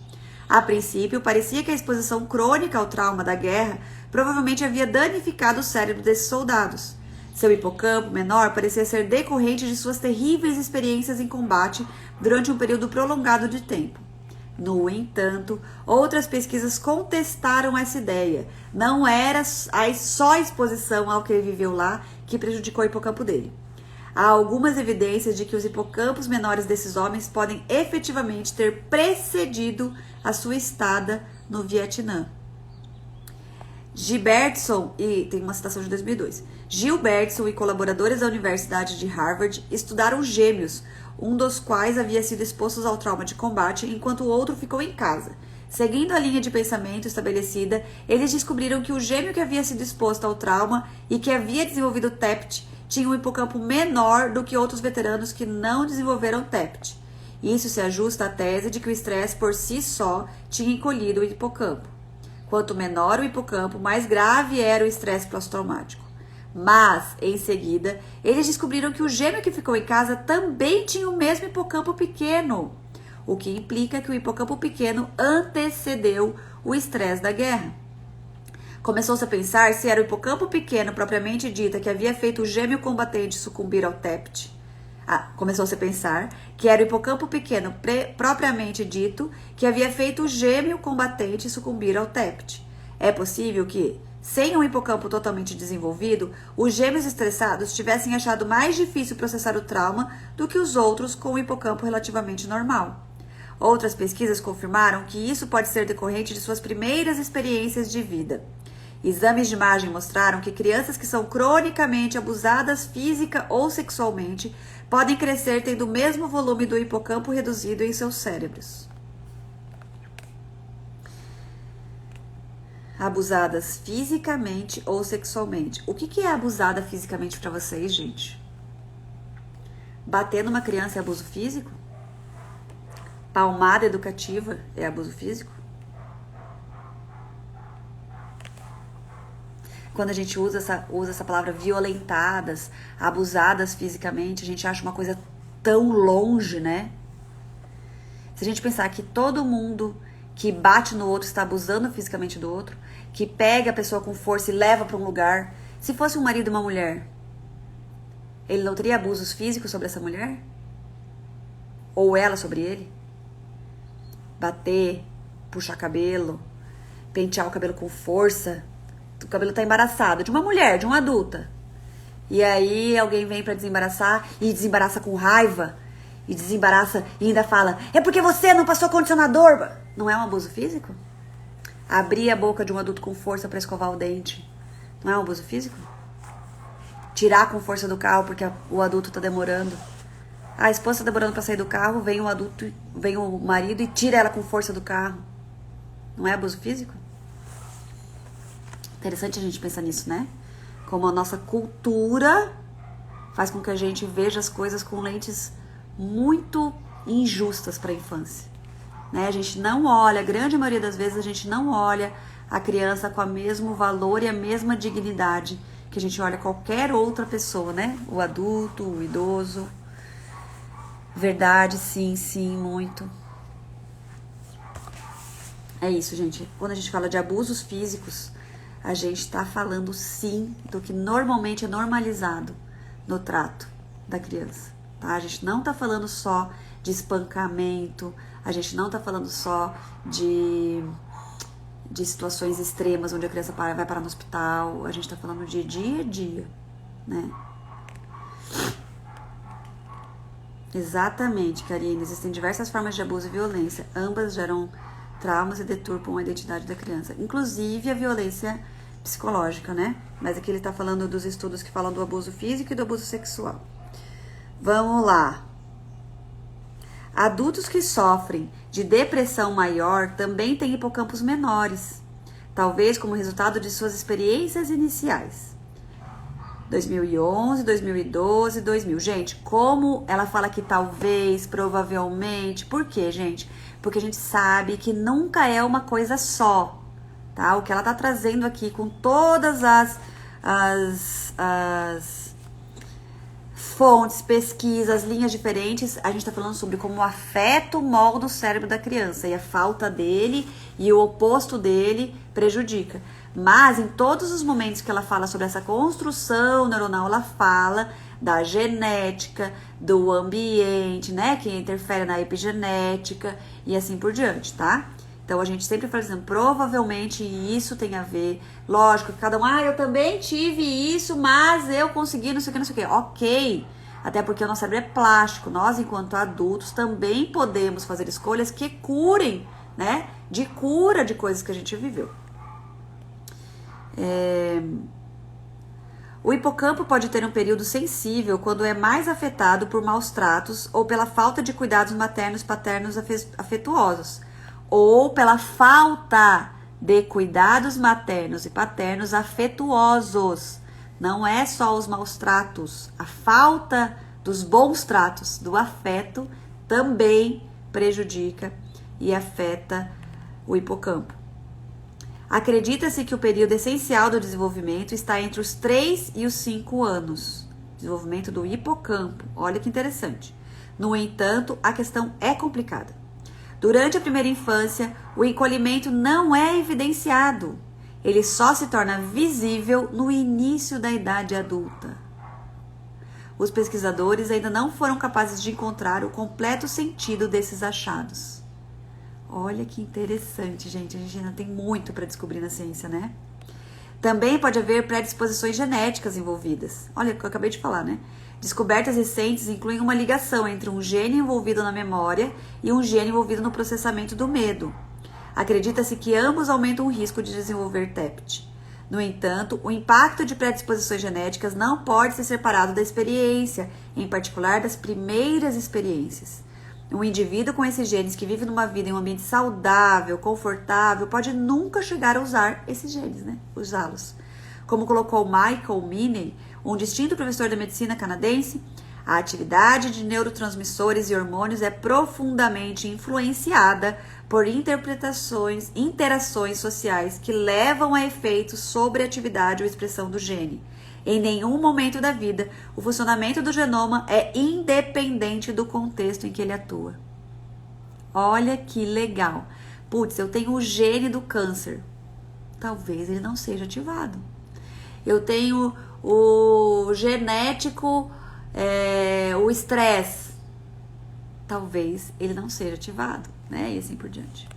A princípio, parecia que a exposição crônica ao trauma da guerra provavelmente havia danificado o cérebro desses soldados. Seu hipocampo menor parecia ser decorrente de suas terríveis experiências em combate durante um período prolongado de tempo. No entanto, outras pesquisas contestaram essa ideia. Não era só a exposição ao que ele viveu lá que prejudicou o hipocampo dele. Há algumas evidências de que os hipocampos menores desses homens podem efetivamente ter precedido a sua estada no Vietnã. Gilbertson, e tem uma citação de 2002, Gilbertson e colaboradores da Universidade de Harvard estudaram gêmeos, um dos quais havia sido exposto ao trauma de combate, enquanto o outro ficou em casa. Seguindo a linha de pensamento estabelecida, eles descobriram que o gêmeo que havia sido exposto ao trauma e que havia desenvolvido TEPT tinha um hipocampo menor do que outros veteranos que não desenvolveram TEPT. Isso se ajusta à tese de que o estresse por si só tinha encolhido o hipocampo. Quanto menor o hipocampo, mais grave era o estresse pós-traumático. Mas, em seguida, eles descobriram que o gêmeo que ficou em casa também tinha o mesmo hipocampo pequeno, o que implica que o hipocampo pequeno antecedeu o estresse da guerra. Começou-se a pensar se era o hipocampo pequeno propriamente dita que havia feito o gêmeo combatente sucumbir ao TEPT. Começou-se a pensar que era o hipocampo pequeno propriamente dito que havia feito o gêmeo combatente sucumbir ao TEPT. É possível que, sem um hipocampo totalmente desenvolvido, os gêmeos estressados tivessem achado mais difícil processar o trauma do que os outros com o hipocampo relativamente normal. Outras pesquisas confirmaram que isso pode ser decorrente de suas primeiras experiências de vida. Exames de imagem mostraram que crianças que são cronicamente abusadas física ou sexualmente podem crescer tendo o mesmo volume do hipocampo reduzido em seus cérebros. Abusadas fisicamente ou sexualmente. O que é abusada fisicamente para vocês, gente? Bater numa criança é abuso físico? Palmada educativa é abuso físico? Quando a gente usa essa palavra violentadas, abusadas fisicamente, a gente acha uma coisa tão longe, né? Se a gente pensar que todo mundo que bate no outro, está abusando fisicamente do outro, que pega a pessoa com força e leva para um lugar. Se fosse um marido e uma mulher, ele não teria abusos físicos sobre essa mulher? Ou ela sobre ele? Bater, puxar cabelo, pentear o cabelo com força. O cabelo tá embaraçado, de uma mulher, de uma adulta. E aí alguém vem pra desembaraçar e desembaraça com raiva. E desembaraça e ainda fala, é porque você não passou condicionador. Não é um abuso físico? Abrir a boca de um adulto com força pra escovar o dente, não é um abuso físico? Tirar com força do carro porque o adulto tá demorando. A esposa tá demorando pra sair do carro, vem o marido e tira ela com força do carro. Não é abuso físico? Interessante a gente pensar nisso, né? Como a nossa cultura faz com que a gente veja as coisas com lentes muito injustas para a infância, né? A gente não olha, a grande maioria das vezes a gente não olha a criança com o mesmo valor e a mesma dignidade que a gente olha qualquer outra pessoa, né? O adulto, o idoso. Verdade, sim, muito. É isso, gente. Quando a gente fala de abusos físicos, a gente está falando sim do que normalmente é normalizado no trato da criança, tá? A gente não está falando só de espancamento, a gente não está falando só de situações extremas onde a criança vai parar no hospital, a gente está falando de dia a dia, né? Exatamente, Karine. Existem diversas formas de abuso e violência. Ambas geram traumas e deturpam a identidade da criança. Inclusive a violência psicológica, né? Mas aqui ele tá falando dos estudos que falam do abuso físico e do abuso sexual. Vamos lá. Adultos que sofrem de depressão maior também têm hipocampos menores, talvez como resultado de suas experiências iniciais. 2011, 2012, 2000. Gente, como ela fala que talvez, provavelmente, por quê, gente? Porque a gente sabe que nunca é uma coisa só, tá? O que ela tá trazendo aqui com todas as fontes, pesquisas, linhas diferentes, a gente tá falando sobre como o afeto molda o cérebro da criança e a falta dele e o oposto dele prejudica. Mas em todos os momentos que ela fala sobre essa construção neuronal, ela fala da genética, do ambiente, né, que interfere na epigenética e assim por diante, tá? Então a gente sempre fala assim, provavelmente isso tem a ver, lógico, cada um, eu também tive isso, mas eu consegui não sei o que, ok, até porque o nosso cérebro é plástico, nós enquanto adultos também podemos fazer escolhas que curem, né, de cura de coisas que a gente viveu. O hipocampo pode ter um período sensível quando é mais afetado por maus tratos ou pela falta de cuidados maternos, paternos, afetuosos, ou pela falta de cuidados maternos e paternos afetuosos. Não é só os maus tratos, a falta dos bons tratos, do afeto, também prejudica e afeta o hipocampo. Acredita-se que o período essencial do desenvolvimento está entre os 3 e os 5 anos. Desenvolvimento do hipocampo. Olha que interessante. No entanto, a questão é complicada. Durante a primeira infância, o encolhimento não é evidenciado. Ele só se torna visível no início da idade adulta. Os pesquisadores ainda não foram capazes de encontrar o completo sentido desses achados. Olha que interessante, gente. A gente ainda tem muito para descobrir na ciência, né? Também pode haver predisposições genéticas envolvidas. Olha o que eu acabei de falar, né? Descobertas recentes incluem uma ligação entre um gene envolvido na memória e um gene envolvido no processamento do medo. Acredita-se que ambos aumentam o risco de desenvolver TEPT. No entanto, o impacto de predisposições genéticas não pode ser separado da experiência, em particular das primeiras experiências. Um indivíduo com esses genes que vive numa vida em um ambiente saudável, confortável, pode nunca chegar a usar esses genes, né? Usá-los. Como colocou Michael Meaney, um distinto professor da medicina canadense, a atividade de neurotransmissores e hormônios é profundamente influenciada por interações sociais que levam a efeitos sobre a atividade ou expressão do gene. Em nenhum momento da vida, o funcionamento do genoma é independente do contexto em que ele atua. Olha que legal! Putz, eu tenho o gene do câncer. Talvez ele não seja ativado. Eu tenho o genético, o estresse. Talvez ele não seja ativado, né? E assim por diante.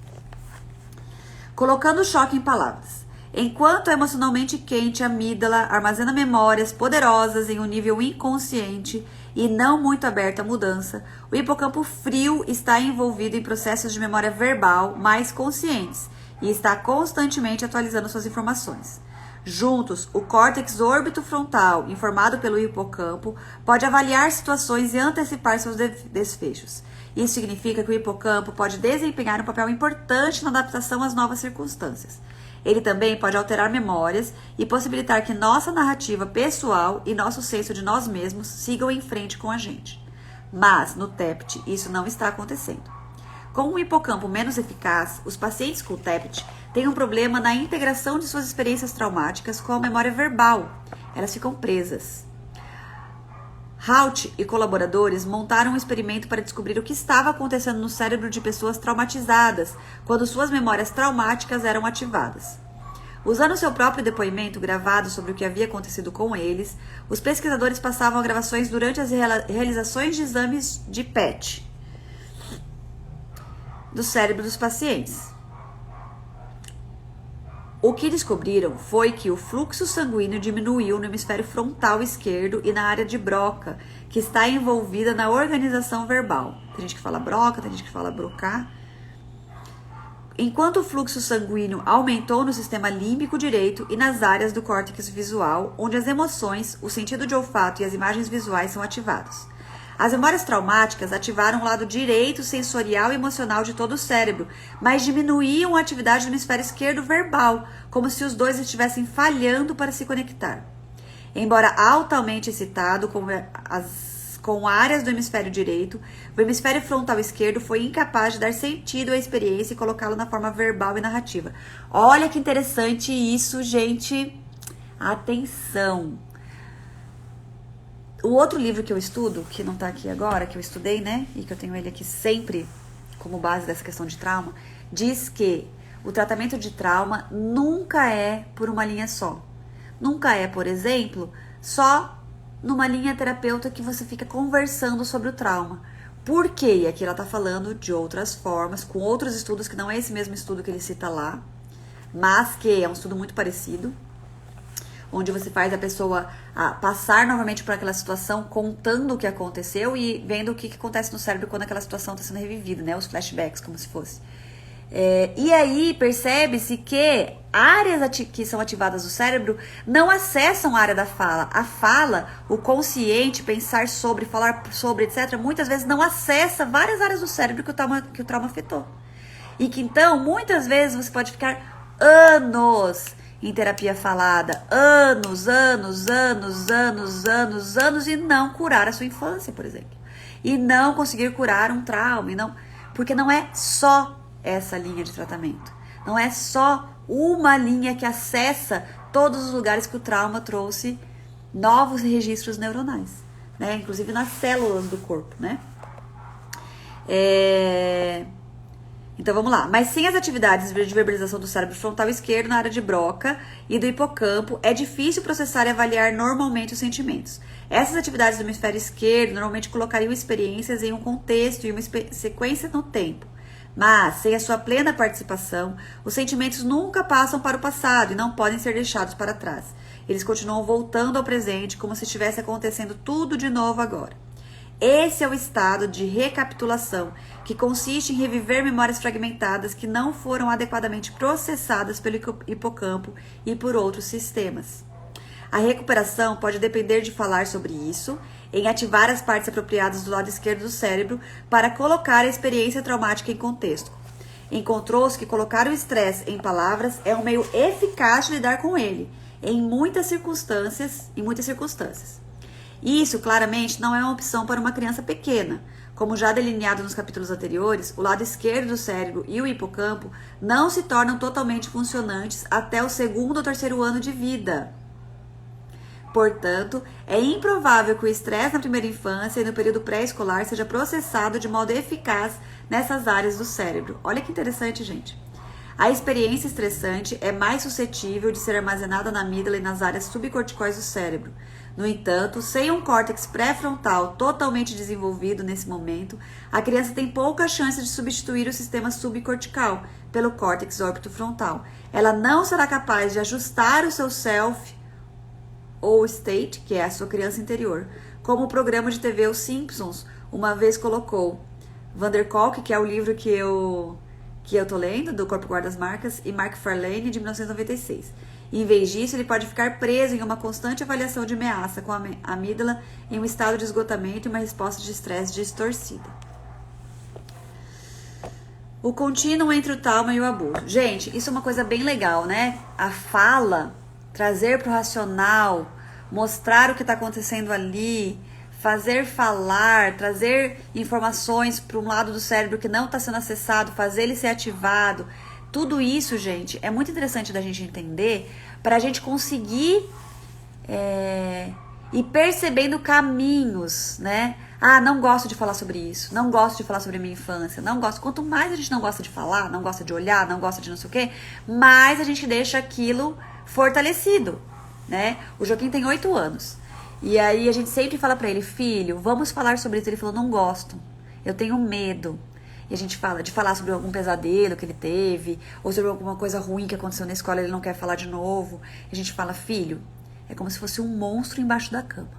Colocando o choque em palavras. Enquanto emocionalmente quente, a amígdala armazena memórias poderosas em um nível inconsciente e não muito aberto à mudança, o hipocampo frio está envolvido em processos de memória verbal mais conscientes e está constantemente atualizando suas informações. Juntos, o córtex órbito-frontal, informado pelo hipocampo, pode avaliar situações e antecipar seus desfechos. Isso significa que o hipocampo pode desempenhar um papel importante na adaptação às novas circunstâncias. Ele também pode alterar memórias e possibilitar que nossa narrativa pessoal e nosso senso de nós mesmos sigam em frente com a gente. Mas, no TEPT, isso não está acontecendo. Com um hipocampo menos eficaz, os pacientes com TEPT têm um problema na integração de suas experiências traumáticas com a memória verbal. Elas ficam presas. Halt e colaboradores montaram um experimento para descobrir o que estava acontecendo no cérebro de pessoas traumatizadas quando suas memórias traumáticas eram ativadas. Usando seu próprio depoimento gravado sobre o que havia acontecido com eles, os pesquisadores passavam gravações durante as realizações de exames de PET do cérebro dos pacientes. O que descobriram foi que o fluxo sanguíneo diminuiu no hemisfério frontal esquerdo e na área de Broca, que está envolvida na organização verbal. Tem gente que fala broca, tem gente que fala brocar. Enquanto o fluxo sanguíneo aumentou no sistema límbico direito e nas áreas do córtex visual, onde as emoções, o sentido de olfato e as imagens visuais são ativados. As memórias traumáticas ativaram o lado direito sensorial e emocional de todo o cérebro, mas diminuíam a atividade do hemisfério esquerdo verbal, como se os dois estivessem falhando para se conectar. Embora altamente excitado com áreas do hemisfério direito, o hemisfério frontal esquerdo foi incapaz de dar sentido à experiência e colocá-lo na forma verbal e narrativa. Olha que interessante isso, gente. Atenção! O outro livro que eu estudo, que não tá aqui agora, que eu estudei, né? E que eu tenho ele aqui sempre como base dessa questão de trauma, diz que o tratamento de trauma nunca é por uma linha só. Nunca é, por exemplo, só numa linha terapeuta que você fica conversando sobre o trauma. Por quê? E aqui ela tá falando de outras formas, com outros estudos, que não é esse mesmo estudo que ele cita lá, mas que é um estudo muito parecido, onde você faz a pessoa passar novamente por aquela situação, contando o que aconteceu e vendo o que acontece no cérebro quando aquela situação está sendo revivida, né? Os flashbacks, como se fosse. E aí percebe-se que áreas que são ativadas do cérebro não acessam a área da fala. A fala, o consciente, pensar sobre, falar sobre, etc., muitas vezes não acessa várias áreas do cérebro que o trauma afetou. E que então, muitas vezes, você pode ficar anos em terapia falada, anos, e não curar a sua infância, por exemplo. E não conseguir curar um trauma, porque não é só essa linha de tratamento. Não é só uma linha que acessa todos os lugares que o trauma trouxe novos registros neuronais, né? Inclusive nas células do corpo, né? Então vamos lá, mas sem as atividades de verbalização do cérebro frontal esquerdo na área de Broca e do hipocampo, é difícil processar e avaliar normalmente os sentimentos. Essas atividades do hemisfério esquerdo normalmente colocariam experiências em um contexto e uma sequência no tempo. Mas, sem a sua plena participação, os sentimentos nunca passam para o passado e não podem ser deixados para trás. Eles continuam voltando ao presente como se estivesse acontecendo tudo de novo agora. Esse é o estado de recapitulação, que consiste em reviver memórias fragmentadas que não foram adequadamente processadas pelo hipocampo e por outros sistemas. A recuperação pode depender de falar sobre isso, em ativar as partes apropriadas do lado esquerdo do cérebro para colocar a experiência traumática em contexto. Encontrou-se que colocar o estresse em palavras é um meio eficaz de lidar com ele, em muitas circunstâncias. Isso, claramente, não é uma opção para uma criança pequena. Como já delineado nos capítulos anteriores, o lado esquerdo do cérebro e o hipocampo não se tornam totalmente funcionantes até o 2º ou 3º ano de vida. Portanto, é improvável que o estresse na primeira infância e no período pré-escolar seja processado de modo eficaz nessas áreas do cérebro. Olha que interessante, gente. A experiência estressante é mais suscetível de ser armazenada na amígdala e nas áreas subcorticóis do cérebro. No entanto, sem um córtex pré-frontal totalmente desenvolvido nesse momento, a criança tem pouca chance de substituir o sistema subcortical pelo córtex orbitofrontal. Ela não será capaz de ajustar o seu self ou state, que é a sua criança interior, como o programa de TV Os Simpsons uma vez colocou. Van der Kolk, que é o livro que eu tô lendo, do Corpo Guarda as Marcas, e Mark Farlane, de 1996. Em vez disso, ele pode ficar preso em uma constante avaliação de ameaça, com a amígdala em um estado de esgotamento e uma resposta de estresse distorcida. O contínuo entre o trauma e o abuso. Gente, isso é uma coisa bem legal, né? A fala, trazer para o racional, mostrar o que está acontecendo ali, fazer falar, trazer informações para um lado do cérebro que não está sendo acessado, fazer ele ser ativado. Tudo isso, gente, é muito interessante da gente entender para a gente conseguir ir percebendo caminhos, né? Ah, não gosto de falar sobre isso, não gosto de falar sobre a minha infância, não gosto. Quanto mais a gente não gosta de falar, não gosta de olhar, não gosta de não sei o quê, mais a gente deixa aquilo fortalecido, né? O Joaquim tem 8 anos. E aí a gente sempre fala pra ele, filho, vamos falar sobre isso. Ele falou, não gosto, eu tenho medo. E a gente fala de falar sobre algum pesadelo que ele teve, ou sobre alguma coisa ruim que aconteceu na escola, ele não quer falar de novo. E a gente fala, filho, é como se fosse um monstro embaixo da cama.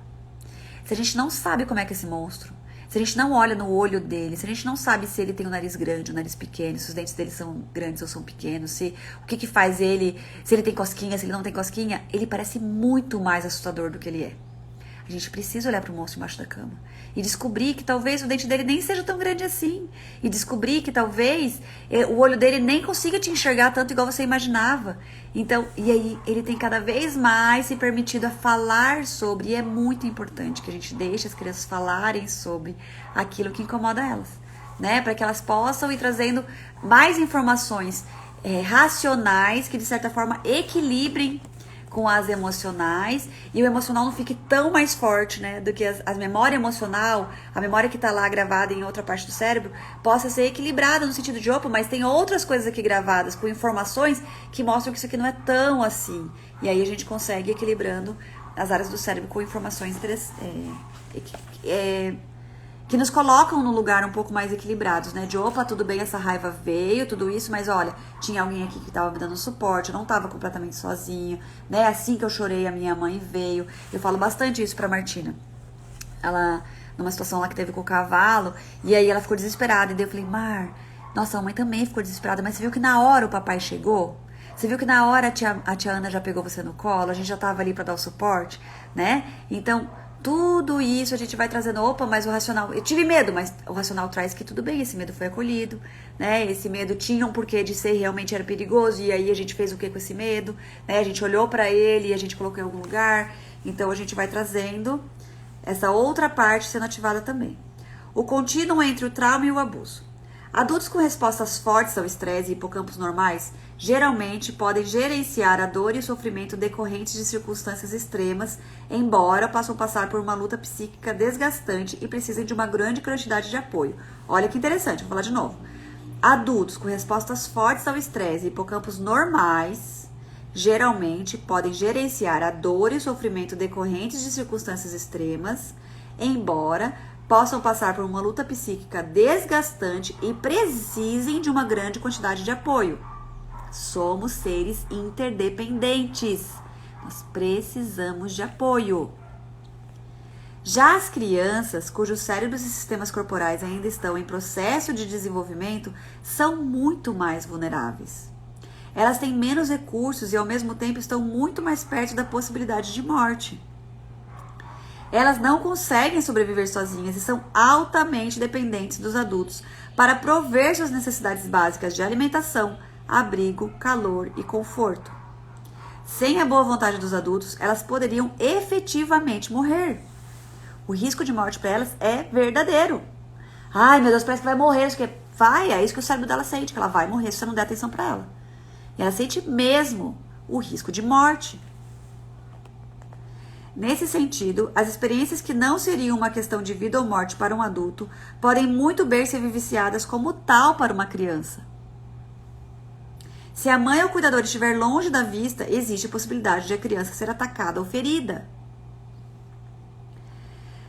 Se a gente não sabe como é que é esse monstro, se a gente não olha no olho dele, se a gente não sabe se ele tem o nariz grande, o nariz pequeno, se os dentes dele são grandes ou são pequenos, se o que faz ele, se ele tem cosquinha, se ele não tem cosquinha, ele parece muito mais assustador do que ele é. A gente precisa olhar para o monstro embaixo da cama e descobrir que talvez o dente dele nem seja tão grande assim. E descobrir que talvez o olho dele nem consiga te enxergar tanto igual você imaginava. Então, e aí ele tem cada vez mais se permitido a falar sobre. E é muito importante que a gente deixe as crianças falarem sobre aquilo que incomoda elas, né? Para que elas possam ir trazendo mais informações racionais que de certa forma equilibrem com as emocionais, e o emocional não fique tão mais forte, né, do que a memória emocional, a memória que tá lá gravada em outra parte do cérebro, possa ser equilibrada no sentido de, opa, mas tem outras coisas aqui gravadas, com informações que mostram que isso aqui não é tão assim. E aí a gente consegue ir equilibrando as áreas do cérebro com informações que nos colocam no lugar um pouco mais equilibrados, né? De opa, tudo bem, essa raiva veio, tudo isso, mas olha, tinha alguém aqui que tava me dando suporte, eu não tava completamente sozinho, né? Assim que eu chorei, a minha mãe veio. Eu falo bastante isso pra Martina. Ela, numa situação lá que teve com o cavalo, e aí ela ficou desesperada, e daí eu falei, Mar, nossa, a mãe também ficou desesperada, mas você viu que na hora o papai chegou? Você viu que na hora a tia Ana já pegou você no colo, a gente já tava ali pra dar o suporte, né? Então, tudo isso a gente vai trazendo, opa, mas o racional, eu tive medo, mas o racional traz que tudo bem, esse medo foi acolhido, né? Esse medo tinha um porquê de ser, realmente era perigoso, e aí a gente fez o que com esse medo, né? A gente olhou pra ele e a gente colocou em algum lugar, então a gente vai trazendo essa outra parte sendo ativada também. O contínuo entre o trauma e o abuso. Adultos com respostas fortes ao estresse e hipocampos normais geralmente podem gerenciar a dor e o sofrimento decorrentes de circunstâncias extremas, embora possam passar por uma luta psíquica desgastante e precisem de uma grande quantidade de apoio. Olha que interessante, vou falar de novo. Adultos com respostas fortes ao estresse e hipocampos normais geralmente podem gerenciar a dor e o sofrimento decorrentes de circunstâncias extremas, embora possam passar por uma luta psíquica desgastante e precisem de uma grande quantidade de apoio. Somos seres interdependentes. Nós precisamos de apoio. Já as crianças, cujos cérebros e sistemas corporais ainda estão em processo de desenvolvimento, são muito mais vulneráveis. Elas têm menos recursos e, ao mesmo tempo, estão muito mais perto da possibilidade de morte. Elas não conseguem sobreviver sozinhas e são altamente dependentes dos adultos para prover suas necessidades básicas de alimentação, abrigo, calor e conforto. Sem a boa vontade dos adultos, elas poderiam efetivamente morrer. O risco de morte para elas é verdadeiro. Ai, meu Deus, parece que vai morrer. Vai, é isso que o cérebro dela sente, que ela vai morrer se você não der atenção para ela. E ela sente mesmo o risco de morte. Nesse sentido, as experiências que não seriam uma questão de vida ou morte para um adulto podem muito bem ser vivenciadas como tal para uma criança. Se a mãe ou o cuidador estiver longe da vista, existe a possibilidade de a criança ser atacada ou ferida.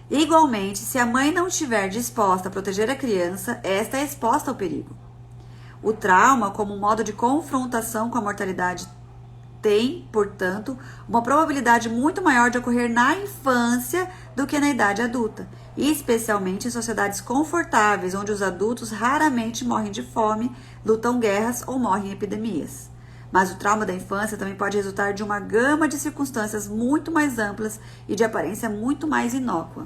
Igualmente, se a mãe não estiver disposta a proteger a criança, esta é exposta ao perigo. O trauma, como um modo de confrontação com a mortalidade, tem, portanto, uma probabilidade muito maior de ocorrer na infância do que na idade adulta, especialmente em sociedades confortáveis, onde os adultos raramente morrem de fome, lutam guerras ou morrem em epidemias. Mas o trauma da infância também pode resultar de uma gama de circunstâncias muito mais amplas e de aparência muito mais inócua.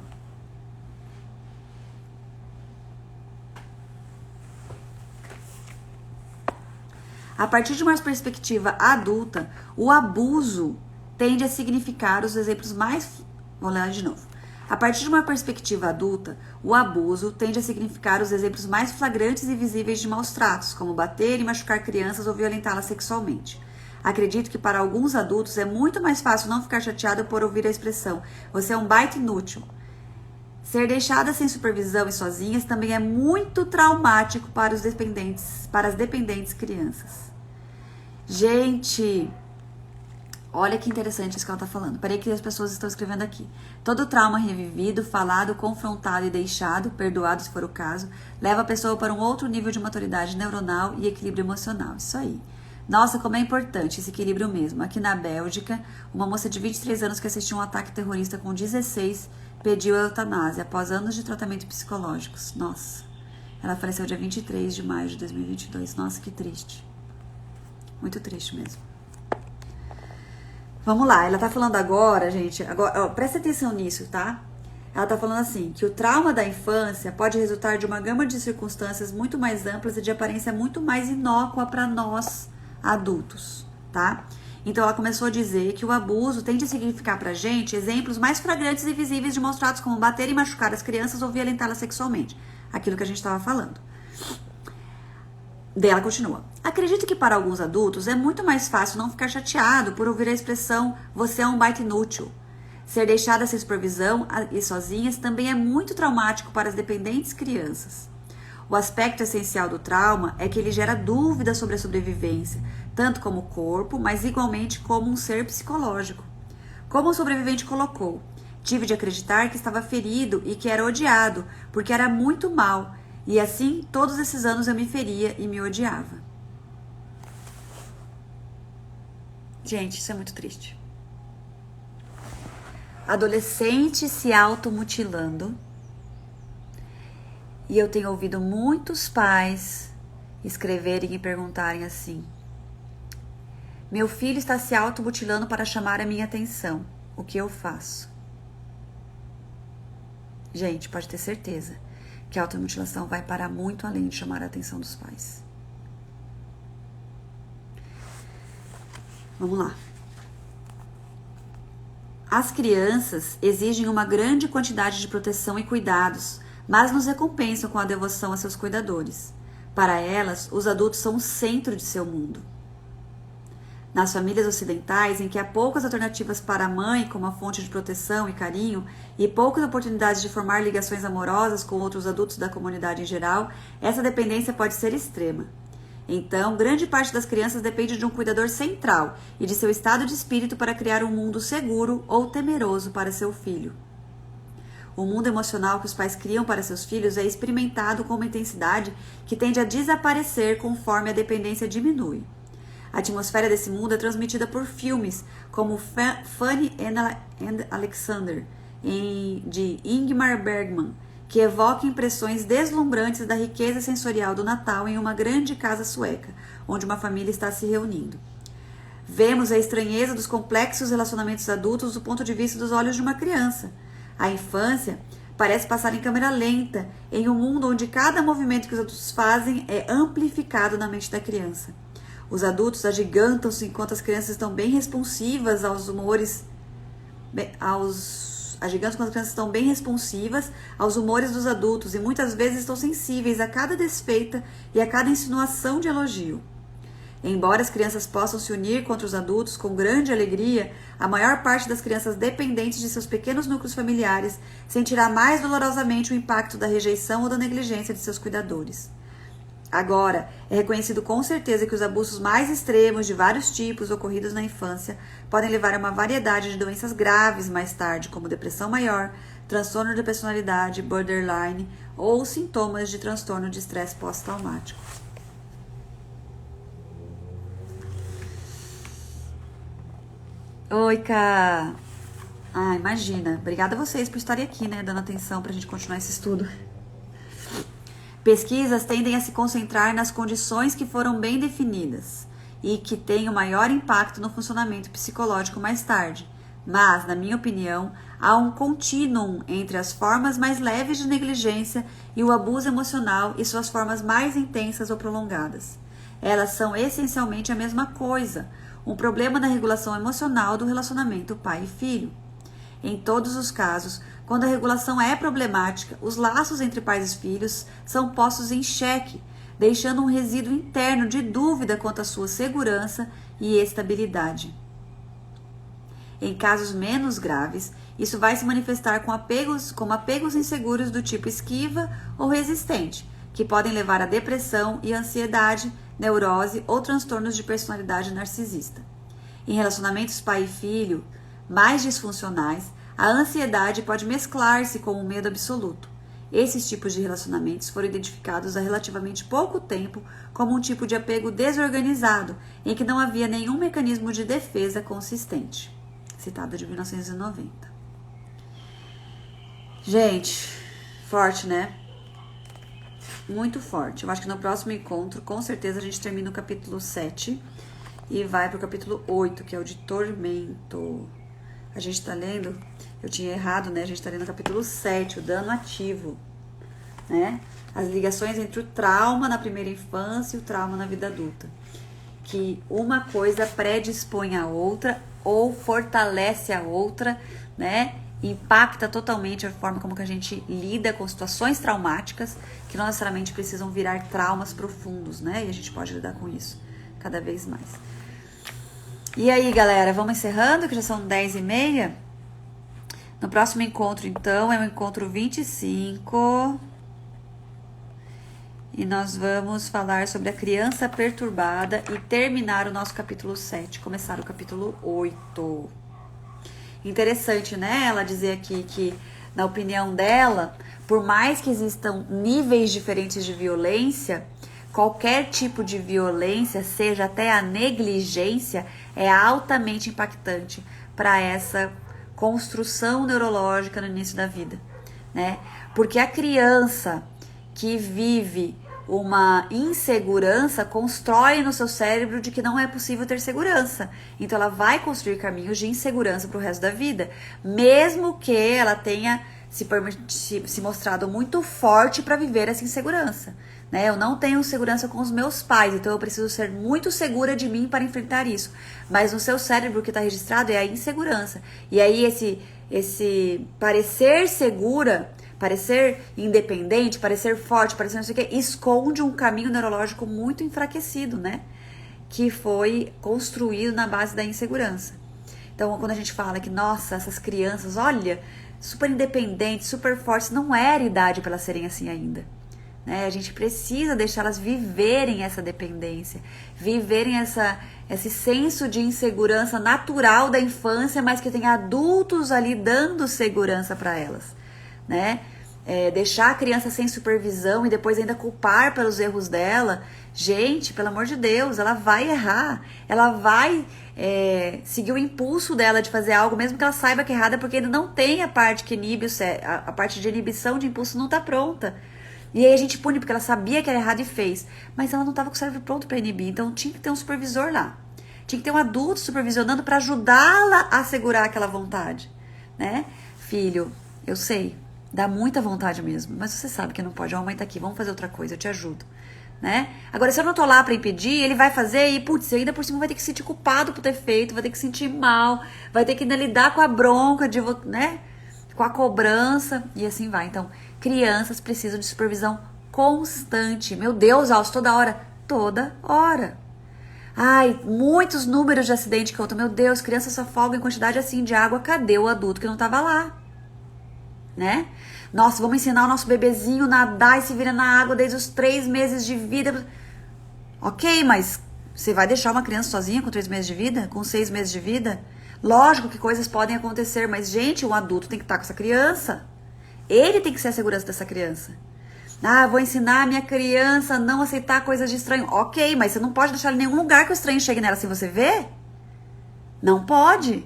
A partir de uma perspectiva adulta, o abuso tende a significar os exemplos mais... Vou ler de novo. A partir de uma perspectiva adulta, o abuso tende a significar os exemplos mais flagrantes e visíveis de maus tratos, como bater e machucar crianças ou violentá-las sexualmente. Acredito que para alguns adultos é muito mais fácil não ficar chateado por ouvir a expressão "você é um baita inútil". Ser deixada sem supervisão e sozinhas também é muito traumático para as dependentes crianças. Gente, olha que interessante isso que ela está falando. Peraí que as pessoas estão escrevendo aqui. Todo trauma revivido, falado, confrontado e deixado, perdoado se for o caso, leva a pessoa para um outro nível de maturidade neuronal e equilíbrio emocional. Isso aí. Nossa, como é importante esse equilíbrio mesmo. Aqui na Bélgica, uma moça de 23 anos que assistiu um ataque terrorista com 16 pediu a eutanásia após anos de tratamento psicológicos. Nossa, ela faleceu dia 23 de maio de 2022. Nossa, que triste. Muito triste mesmo. Vamos lá, ela tá falando agora, gente, ó, presta atenção nisso, tá? Ela tá falando assim, que o trauma da infância pode resultar de uma gama de circunstâncias muito mais amplas e de aparência muito mais inócua para nós adultos, tá? Então ela começou a dizer que o abuso tende a significar pra gente exemplos mais flagrantes e visíveis de maus tratos, como bater e machucar as crianças ou violentá-las sexualmente. Aquilo que a gente estava falando. Daí ela continua. Acredito que para alguns adultos é muito mais fácil não ficar chateado por ouvir a expressão "você é um baita inútil". Ser deixada sem supervisão e sozinhas também é muito traumático para as dependentes crianças. O aspecto essencial do trauma é que ele gera dúvidas sobre a sobrevivência, tanto como corpo, mas igualmente como um ser psicológico. Como o sobrevivente colocou, tive de acreditar que estava ferido e que era odiado, porque era muito mal, e assim todos esses anos eu me feria e me odiava. Gente, isso é muito triste. Adolescente se automutilando. E eu tenho ouvido muitos pais escreverem e perguntarem assim: meu filho está se automutilando para chamar a minha atenção. O que eu faço? Gente, pode ter certeza que a automutilação vai para muito além de chamar a atenção dos pais. Vamos lá. As crianças exigem uma grande quantidade de proteção e cuidados, mas nos recompensam com a devoção a seus cuidadores. Para elas, os adultos são o centro de seu mundo. Nas famílias ocidentais, em que há poucas alternativas para a mãe como a fonte de proteção e carinho, e poucas oportunidades de formar ligações amorosas com outros adultos da comunidade em geral, essa dependência pode ser extrema. Então, grande parte das crianças depende de um cuidador central e de seu estado de espírito para criar um mundo seguro ou temeroso para seu filho. O mundo emocional que os pais criam para seus filhos é experimentado com uma intensidade que tende a desaparecer conforme a dependência diminui. A atmosfera desse mundo é transmitida por filmes como Fanny and Alexander, de Ingmar Bergman, que evoca impressões deslumbrantes da riqueza sensorial do Natal em uma grande casa sueca, onde uma família está se reunindo. Vemos a estranheza dos complexos relacionamentos adultos do ponto de vista dos olhos de uma criança. A infância parece passar em câmera lenta em um mundo onde cada movimento que os adultos fazem é amplificado na mente da criança. Os adultos agigantam-se enquanto as crianças estão bem responsivas aos humores dos adultos e muitas vezes estão sensíveis a cada desfeita e a cada insinuação de elogio. Embora as crianças possam se unir contra os adultos com grande alegria, a maior parte das crianças dependentes de seus pequenos núcleos familiares sentirá mais dolorosamente o impacto da rejeição ou da negligência de seus cuidadores. Agora, é reconhecido com certeza que os abusos mais extremos de vários tipos ocorridos na infância podem levar a uma variedade de doenças graves mais tarde, como depressão maior, transtorno de personalidade, borderline ou sintomas de transtorno de estresse pós-traumático. Oi, Ká! Ah, imagina. Obrigada a vocês por estarem aqui, né, dando atenção pra gente continuar esse estudo. Pesquisas tendem a se concentrar nas condições que foram bem definidas e que têm o maior impacto no funcionamento psicológico mais tarde. Mas, na minha opinião, há um contínuo entre as formas mais leves de negligência e o abuso emocional e suas formas mais intensas ou prolongadas. Elas são essencialmente a mesma coisa, um problema na regulação emocional do relacionamento pai e filho. Em todos os casos, quando a regulação é problemática, os laços entre pais e filhos são postos em xeque, deixando um resíduo interno de dúvida quanto à sua segurança e estabilidade. Em casos menos graves, isso vai se manifestar como apegos inseguros do tipo esquiva ou resistente, que podem levar a depressão e ansiedade, neurose ou transtornos de personalidade narcisista. Em relacionamentos pai e filho mais disfuncionais, a ansiedade pode mesclar-se com o medo absoluto. Esses tipos de relacionamentos foram identificados há relativamente pouco tempo como um tipo de apego desorganizado, em que não havia nenhum mecanismo de defesa consistente. Citado de 1990. Gente, forte, né? Muito forte. Eu acho que no próximo encontro, com certeza, a gente termina o capítulo 7 e vai pro capítulo 8, que é o de tormento. A gente tá lendo, eu tinha errado, né? A gente tá lendo o capítulo 7, o dano ativo, né? As ligações entre o trauma na primeira infância e o trauma na vida adulta. Que uma coisa predispõe a outra ou fortalece a outra, né? Impacta totalmente a forma como que a gente lida com situações traumáticas, que não necessariamente precisam virar traumas profundos, né? E a gente pode lidar com isso cada vez mais. E aí, galera, vamos encerrando, que já são 10h30. No próximo encontro, então, é o encontro 25. E nós vamos falar sobre a criança perturbada e terminar o nosso capítulo 7, começar o capítulo 8. Interessante, né? Ela dizer aqui que, na opinião dela, por mais que existam níveis diferentes de violência, qualquer tipo de violência, seja até a negligência, é altamente impactante para essa construção neurológica no início da vida, né? Porque a criança que vive uma insegurança constrói no seu cérebro de que não é possível ter segurança. Então ela vai construir caminhos de insegurança para o resto da vida, mesmo que ela tenha se mostrado muito forte para viver essa insegurança, né? Eu não tenho segurança com os meus pais, então eu preciso ser muito segura de mim para enfrentar isso. Mas no seu cérebro o que está registrado é a insegurança. E aí esse parecer segura, parecer independente, parecer forte, parecer não sei o que, esconde um caminho neurológico muito enfraquecido, né? Que foi construído na base da insegurança. Então, quando a gente fala que, nossa, essas crianças, olha, super independentes, super fortes, não era idade para elas serem assim ainda, né? A gente precisa deixá-las viverem essa dependência, viverem esse senso de insegurança natural da infância, mas que tem adultos ali dando segurança para elas, né? Deixar a criança sem supervisão e depois ainda culpar pelos erros dela, gente, pelo amor de Deus, ela vai errar, ela vai seguir o impulso dela de fazer algo, mesmo que ela saiba que é errada, porque ainda não tem a parte que inibe a parte de inibição de impulso não tá pronta. E aí a gente pune porque ela sabia que era errado e fez, mas ela não estava com o cérebro pronto para inibir, então tinha que ter um supervisor lá, tinha que ter um adulto supervisionando para ajudá-la a segurar aquela vontade, né? Filho, eu sei, dá muita vontade mesmo, mas você sabe que não pode. A mãe tá aqui, vamos fazer outra coisa, eu te ajudo, né? Agora, se eu não tô lá pra impedir, ele vai fazer e, putz, ainda por cima vai ter que se sentir culpado por ter feito, vai ter que se sentir mal, vai ter que ainda lidar com a bronca, né? Com a cobrança e assim vai. Então, crianças precisam de supervisão constante. Meu Deus, Alce, toda hora. Toda hora. Ai, muitos números de acidente que contam. Meu Deus, criança só folga em quantidade assim de água. Cadê o adulto que não tava lá? Né? Nossa, vamos ensinar o nosso bebezinho a nadar e se vira na água desde os 3 meses de vida. Ok, mas você vai deixar uma criança sozinha com 3 meses de vida? Com 6 meses de vida? Lógico que coisas podem acontecer, mas, gente, um adulto tem que estar com essa criança. Ele tem que ser a segurança dessa criança. Ah, vou ensinar a minha criança a não aceitar coisas de estranho. Ok, mas você não pode deixar em nenhum lugar que o estranho chegue nela sem você ver? Não pode.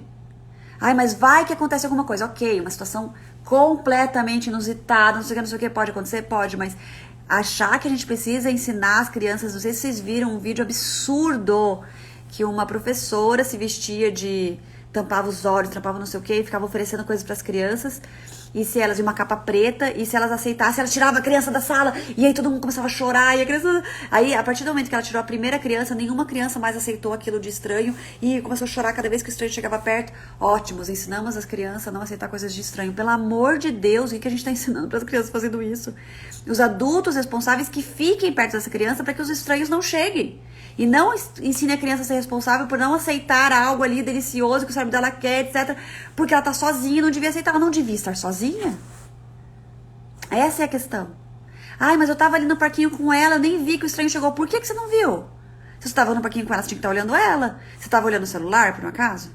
Ai, mas vai que acontece alguma coisa. Ok, uma situação completamente inusitada, não sei o que pode acontecer? Pode, mas achar que a gente precisa ensinar as crianças... Não sei se vocês viram um vídeo absurdo que uma professora se vestia de... tampava os olhos, tampava não sei o que, e ficava oferecendo coisas para as crianças, e se elas de uma capa preta, e se elas aceitassem, ela tirava a criança da sala, e aí todo mundo começava a chorar, e a criança... Aí, a partir do momento que ela tirou a primeira criança, nenhuma criança mais aceitou aquilo de estranho, e começou a chorar cada vez que o estranho chegava perto. Ótimos, ensinamos as crianças a não aceitar coisas de estranho. Pelo amor de Deus, o que a gente está ensinando para as crianças fazendo isso? Os adultos responsáveis que fiquem perto dessa criança para que os estranhos não cheguem. E não ensine a criança a ser responsável por não aceitar algo ali delicioso que o cérebro dela quer, etc. Porque ela tá sozinha, não devia aceitar. Ela não devia estar sozinha. Essa é a questão. Ai, mas eu tava ali no parquinho com ela, eu nem vi que o estranho chegou. Por que você não viu? Se você tava no parquinho com ela, você tinha que estar olhando ela. Você tava olhando o celular, por um acaso?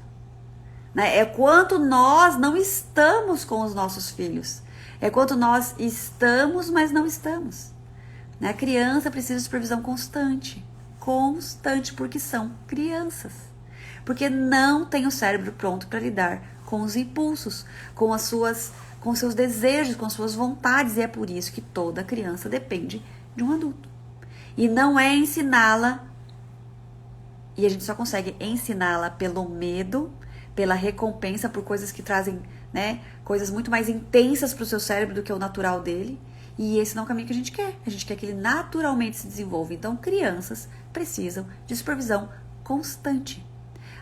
Né? É quanto nós não estamos com os nossos filhos. É quanto nós estamos, mas não estamos. Né? A criança precisa de supervisão constante. Constante, porque são crianças. Porque não tem o cérebro pronto para lidar com os impulsos, com os seus desejos, com as suas vontades. E é por isso que toda criança depende de um adulto. E não é ensiná-la, e a gente só consegue ensiná-la pelo medo, pela recompensa, por coisas que trazem, né, coisas muito mais intensas para o seu cérebro do que o natural dele. E esse não é o caminho que a gente quer. A gente quer que ele naturalmente se desenvolva. Então, crianças precisam de supervisão constante.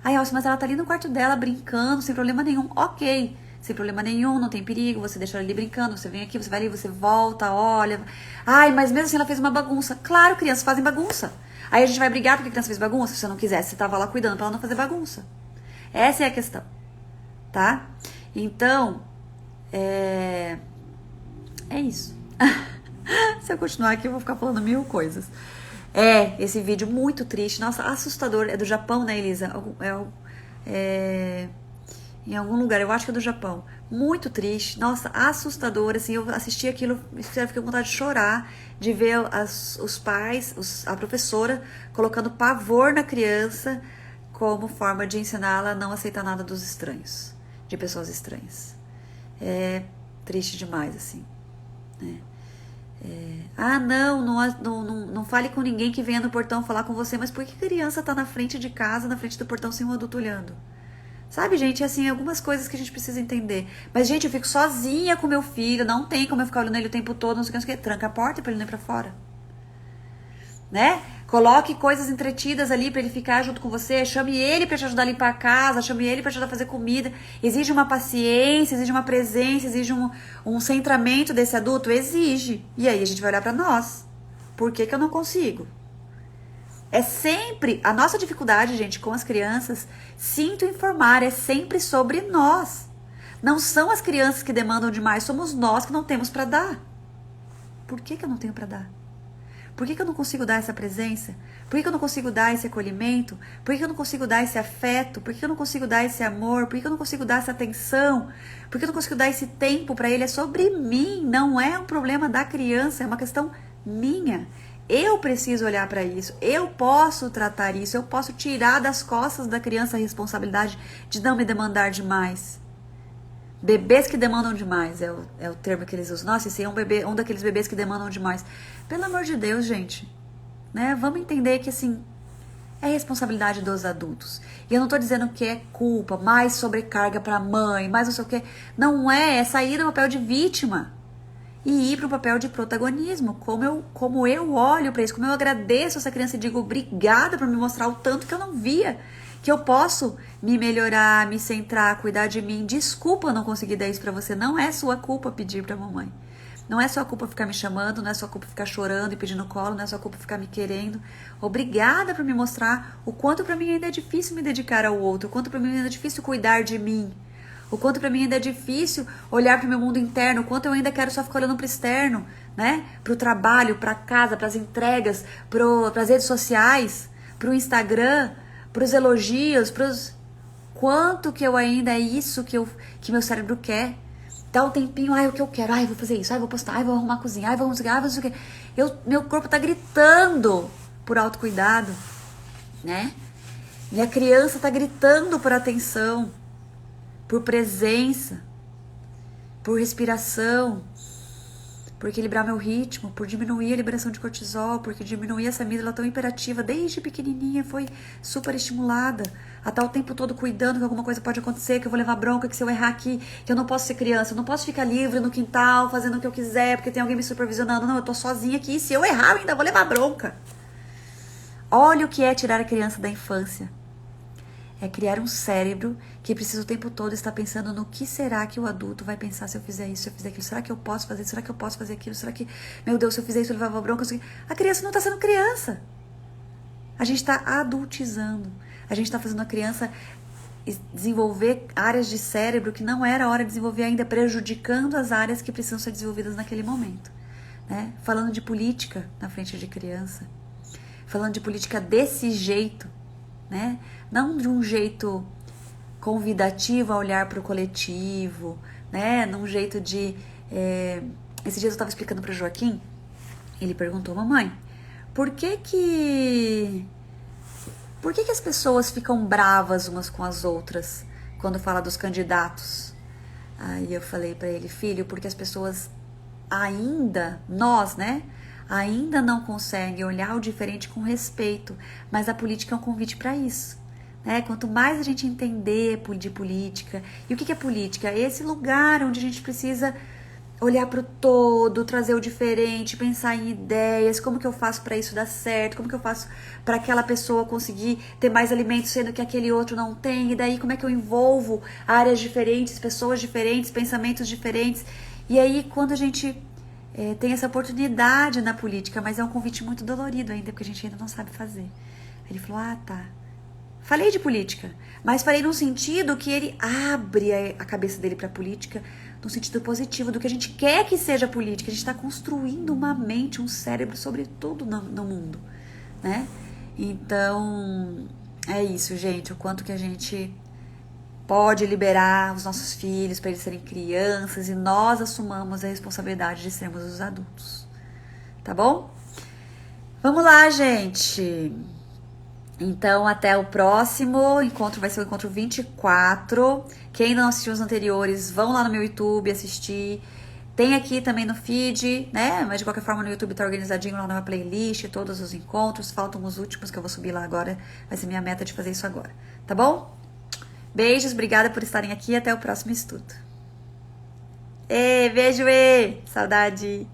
Ai, Elcio, mas ela tá ali no quarto dela brincando, sem problema nenhum. Ok, sem problema nenhum, não tem perigo, você deixa ela ali brincando, você vem aqui, você vai ali, você volta, olha. Ai, mas mesmo assim ela fez uma bagunça. Claro, crianças fazem bagunça. Aí a gente vai brigar porque a criança fez bagunça? Se você não quisesse, você tava lá cuidando pra ela não fazer bagunça. Essa é a questão, tá? Então, é isso. Se eu continuar aqui, eu vou ficar falando 1000 coisas. Esse vídeo muito triste. Nossa, assustador. É do Japão, né, Elisa? Em algum lugar, eu acho que é do Japão. Muito triste. Nossa, assustador. Assim, eu assisti aquilo, eu fiquei com vontade de chorar, de ver os pais, a professora colocando pavor na criança como forma de ensiná-la a não aceitar nada dos estranhos, de pessoas estranhas. É triste demais, assim, né? Não fale com ninguém que venha no portão falar com você. Mas por que a criança tá na frente de casa, na frente do portão, sem um adulto olhando? Sabe, gente, assim, algumas coisas que a gente precisa entender. Mas, gente, eu fico sozinha com meu filho, não tem como eu ficar olhando ele o tempo todo, não sei o que, tranca a porta pra ele não ir pra fora. Né? Coloque coisas entretidas ali pra ele ficar junto com você, chame ele pra te ajudar a limpar a casa, chame ele pra te ajudar a fazer comida. Exige uma paciência, exige uma presença, exige um centramento desse adulto, exige. E aí a gente vai olhar pra nós. Por que eu não consigo? É sempre, a nossa dificuldade, gente, com as crianças, sinto informar, é sempre sobre nós. Não são as crianças que demandam demais, somos nós que não temos pra dar. Por que eu não tenho pra dar? Por que eu não consigo dar essa presença? Por que eu não consigo dar esse acolhimento? Por que eu não consigo dar esse afeto? Por que eu não consigo dar esse amor? Por que eu não consigo dar essa atenção? Por que eu não consigo dar esse tempo para ele? É sobre mim, não é um problema da criança, é uma questão minha. Eu preciso olhar para isso, eu posso tratar isso, eu posso tirar das costas da criança a responsabilidade de não me demandar demais. Bebês que demandam demais, é o termo que eles usam. Nossa, esse é um daqueles bebês que demandam demais. Pelo amor de Deus, gente, né? Vamos entender que, assim, é responsabilidade dos adultos. E eu não tô dizendo que é culpa, mais sobrecarga pra mãe, mais não sei o quê. Não é sair do papel de vítima e ir pro papel de protagonismo. Como eu olho pra isso, como eu agradeço essa criança e digo obrigada por me mostrar o tanto que eu não via. Que eu posso me melhorar, me centrar, cuidar de mim. Desculpa eu não conseguir dar isso pra você. Não é sua culpa pedir pra mamãe. Não é sua culpa ficar me chamando, não é sua culpa ficar chorando e pedindo colo, não é sua culpa ficar me querendo. Obrigada por me mostrar o quanto pra mim ainda é difícil me dedicar ao outro, o quanto pra mim ainda é difícil cuidar de mim, O quanto para mim ainda é difícil olhar para o meu mundo interno, o quanto eu ainda quero só ficar olhando para o externo, né? Para o trabalho, para casa, para as entregas, para as redes sociais, para o Instagram, para os elogios, para os... Quanto que eu ainda é isso que meu cérebro quer. Dá um tempinho, ai, o que eu quero, ai, vou fazer isso, ai, vou postar, ai, vou arrumar a cozinha, ai, vou fazer o que. Meu corpo tá gritando por autocuidado, né? Minha criança tá gritando por atenção, por presença, por respiração, por equilibrar meu ritmo, por diminuir a liberação de cortisol, porque diminuir essa amígdala tão imperativa desde pequenininha foi super estimulada. A estar o tempo todo cuidando que alguma coisa pode acontecer, que eu vou levar bronca, que se eu errar aqui, que eu não posso ser criança, eu não posso ficar livre no quintal, fazendo o que eu quiser, porque tem alguém me supervisionando. Não, eu tô sozinha aqui, se eu errar eu ainda vou levar bronca. Olha o que é tirar a criança da infância. É criar um cérebro que precisa o tempo todo estar pensando no que será que o adulto vai pensar se eu fizer isso, se eu fizer aquilo. Será que eu posso fazer isso? Será que eu posso fazer aquilo? Será que, meu Deus, se eu fizer isso eu levava bronca? A criança não está sendo criança. A gente está adultizando. A gente está fazendo a criança desenvolver áreas de cérebro que não era hora de desenvolver ainda, prejudicando as áreas que precisam ser desenvolvidas naquele momento. Né? Falando de política na frente de criança. Falando de política desse jeito. Né? Não de um jeito convidativo a olhar para o coletivo, né? Num jeito de... Esse dia eu estava explicando para o Joaquim, ele perguntou, mamãe, por que as pessoas ficam bravas umas com as outras quando fala dos candidatos? Aí eu falei para ele, filho, porque as pessoas ainda, nós, né? Ainda não conseguem olhar o diferente com respeito, mas a política é um convite para isso. Né? Quanto mais a gente entender de política, e o que é política? É esse lugar onde a gente precisa olhar para o todo, trazer o diferente, pensar em ideias, como que eu faço para isso dar certo, como que eu faço para aquela pessoa conseguir ter mais alimentos, sendo que aquele outro não tem, e daí como é que eu envolvo áreas diferentes, pessoas diferentes, pensamentos diferentes. E aí quando a gente tem essa oportunidade na política, mas é um convite muito dolorido ainda, porque a gente ainda não sabe fazer. Aí ele falou, tá. Falei de política, mas falei num sentido que ele abre a cabeça dele para a política, no sentido positivo, do que a gente quer que seja política. A gente está construindo uma mente, um cérebro, sobretudo no mundo, né? Então, é isso, gente. O quanto que a gente pode liberar os nossos filhos para eles serem crianças e nós assumamos a responsabilidade de sermos os adultos. Tá bom? Vamos lá, gente! Então, até o próximo encontro, vai ser o encontro 24. Quem ainda não assistiu os anteriores, vão lá no meu YouTube assistir. Tem aqui também no feed, né? Mas de qualquer forma no YouTube tá organizadinho lá na playlist, todos os encontros. Faltam os últimos que eu vou subir lá agora. Vai ser minha meta de fazer isso agora. Tá bom? Beijos, obrigada por estarem aqui. Até o próximo estudo. Beijo, saudade!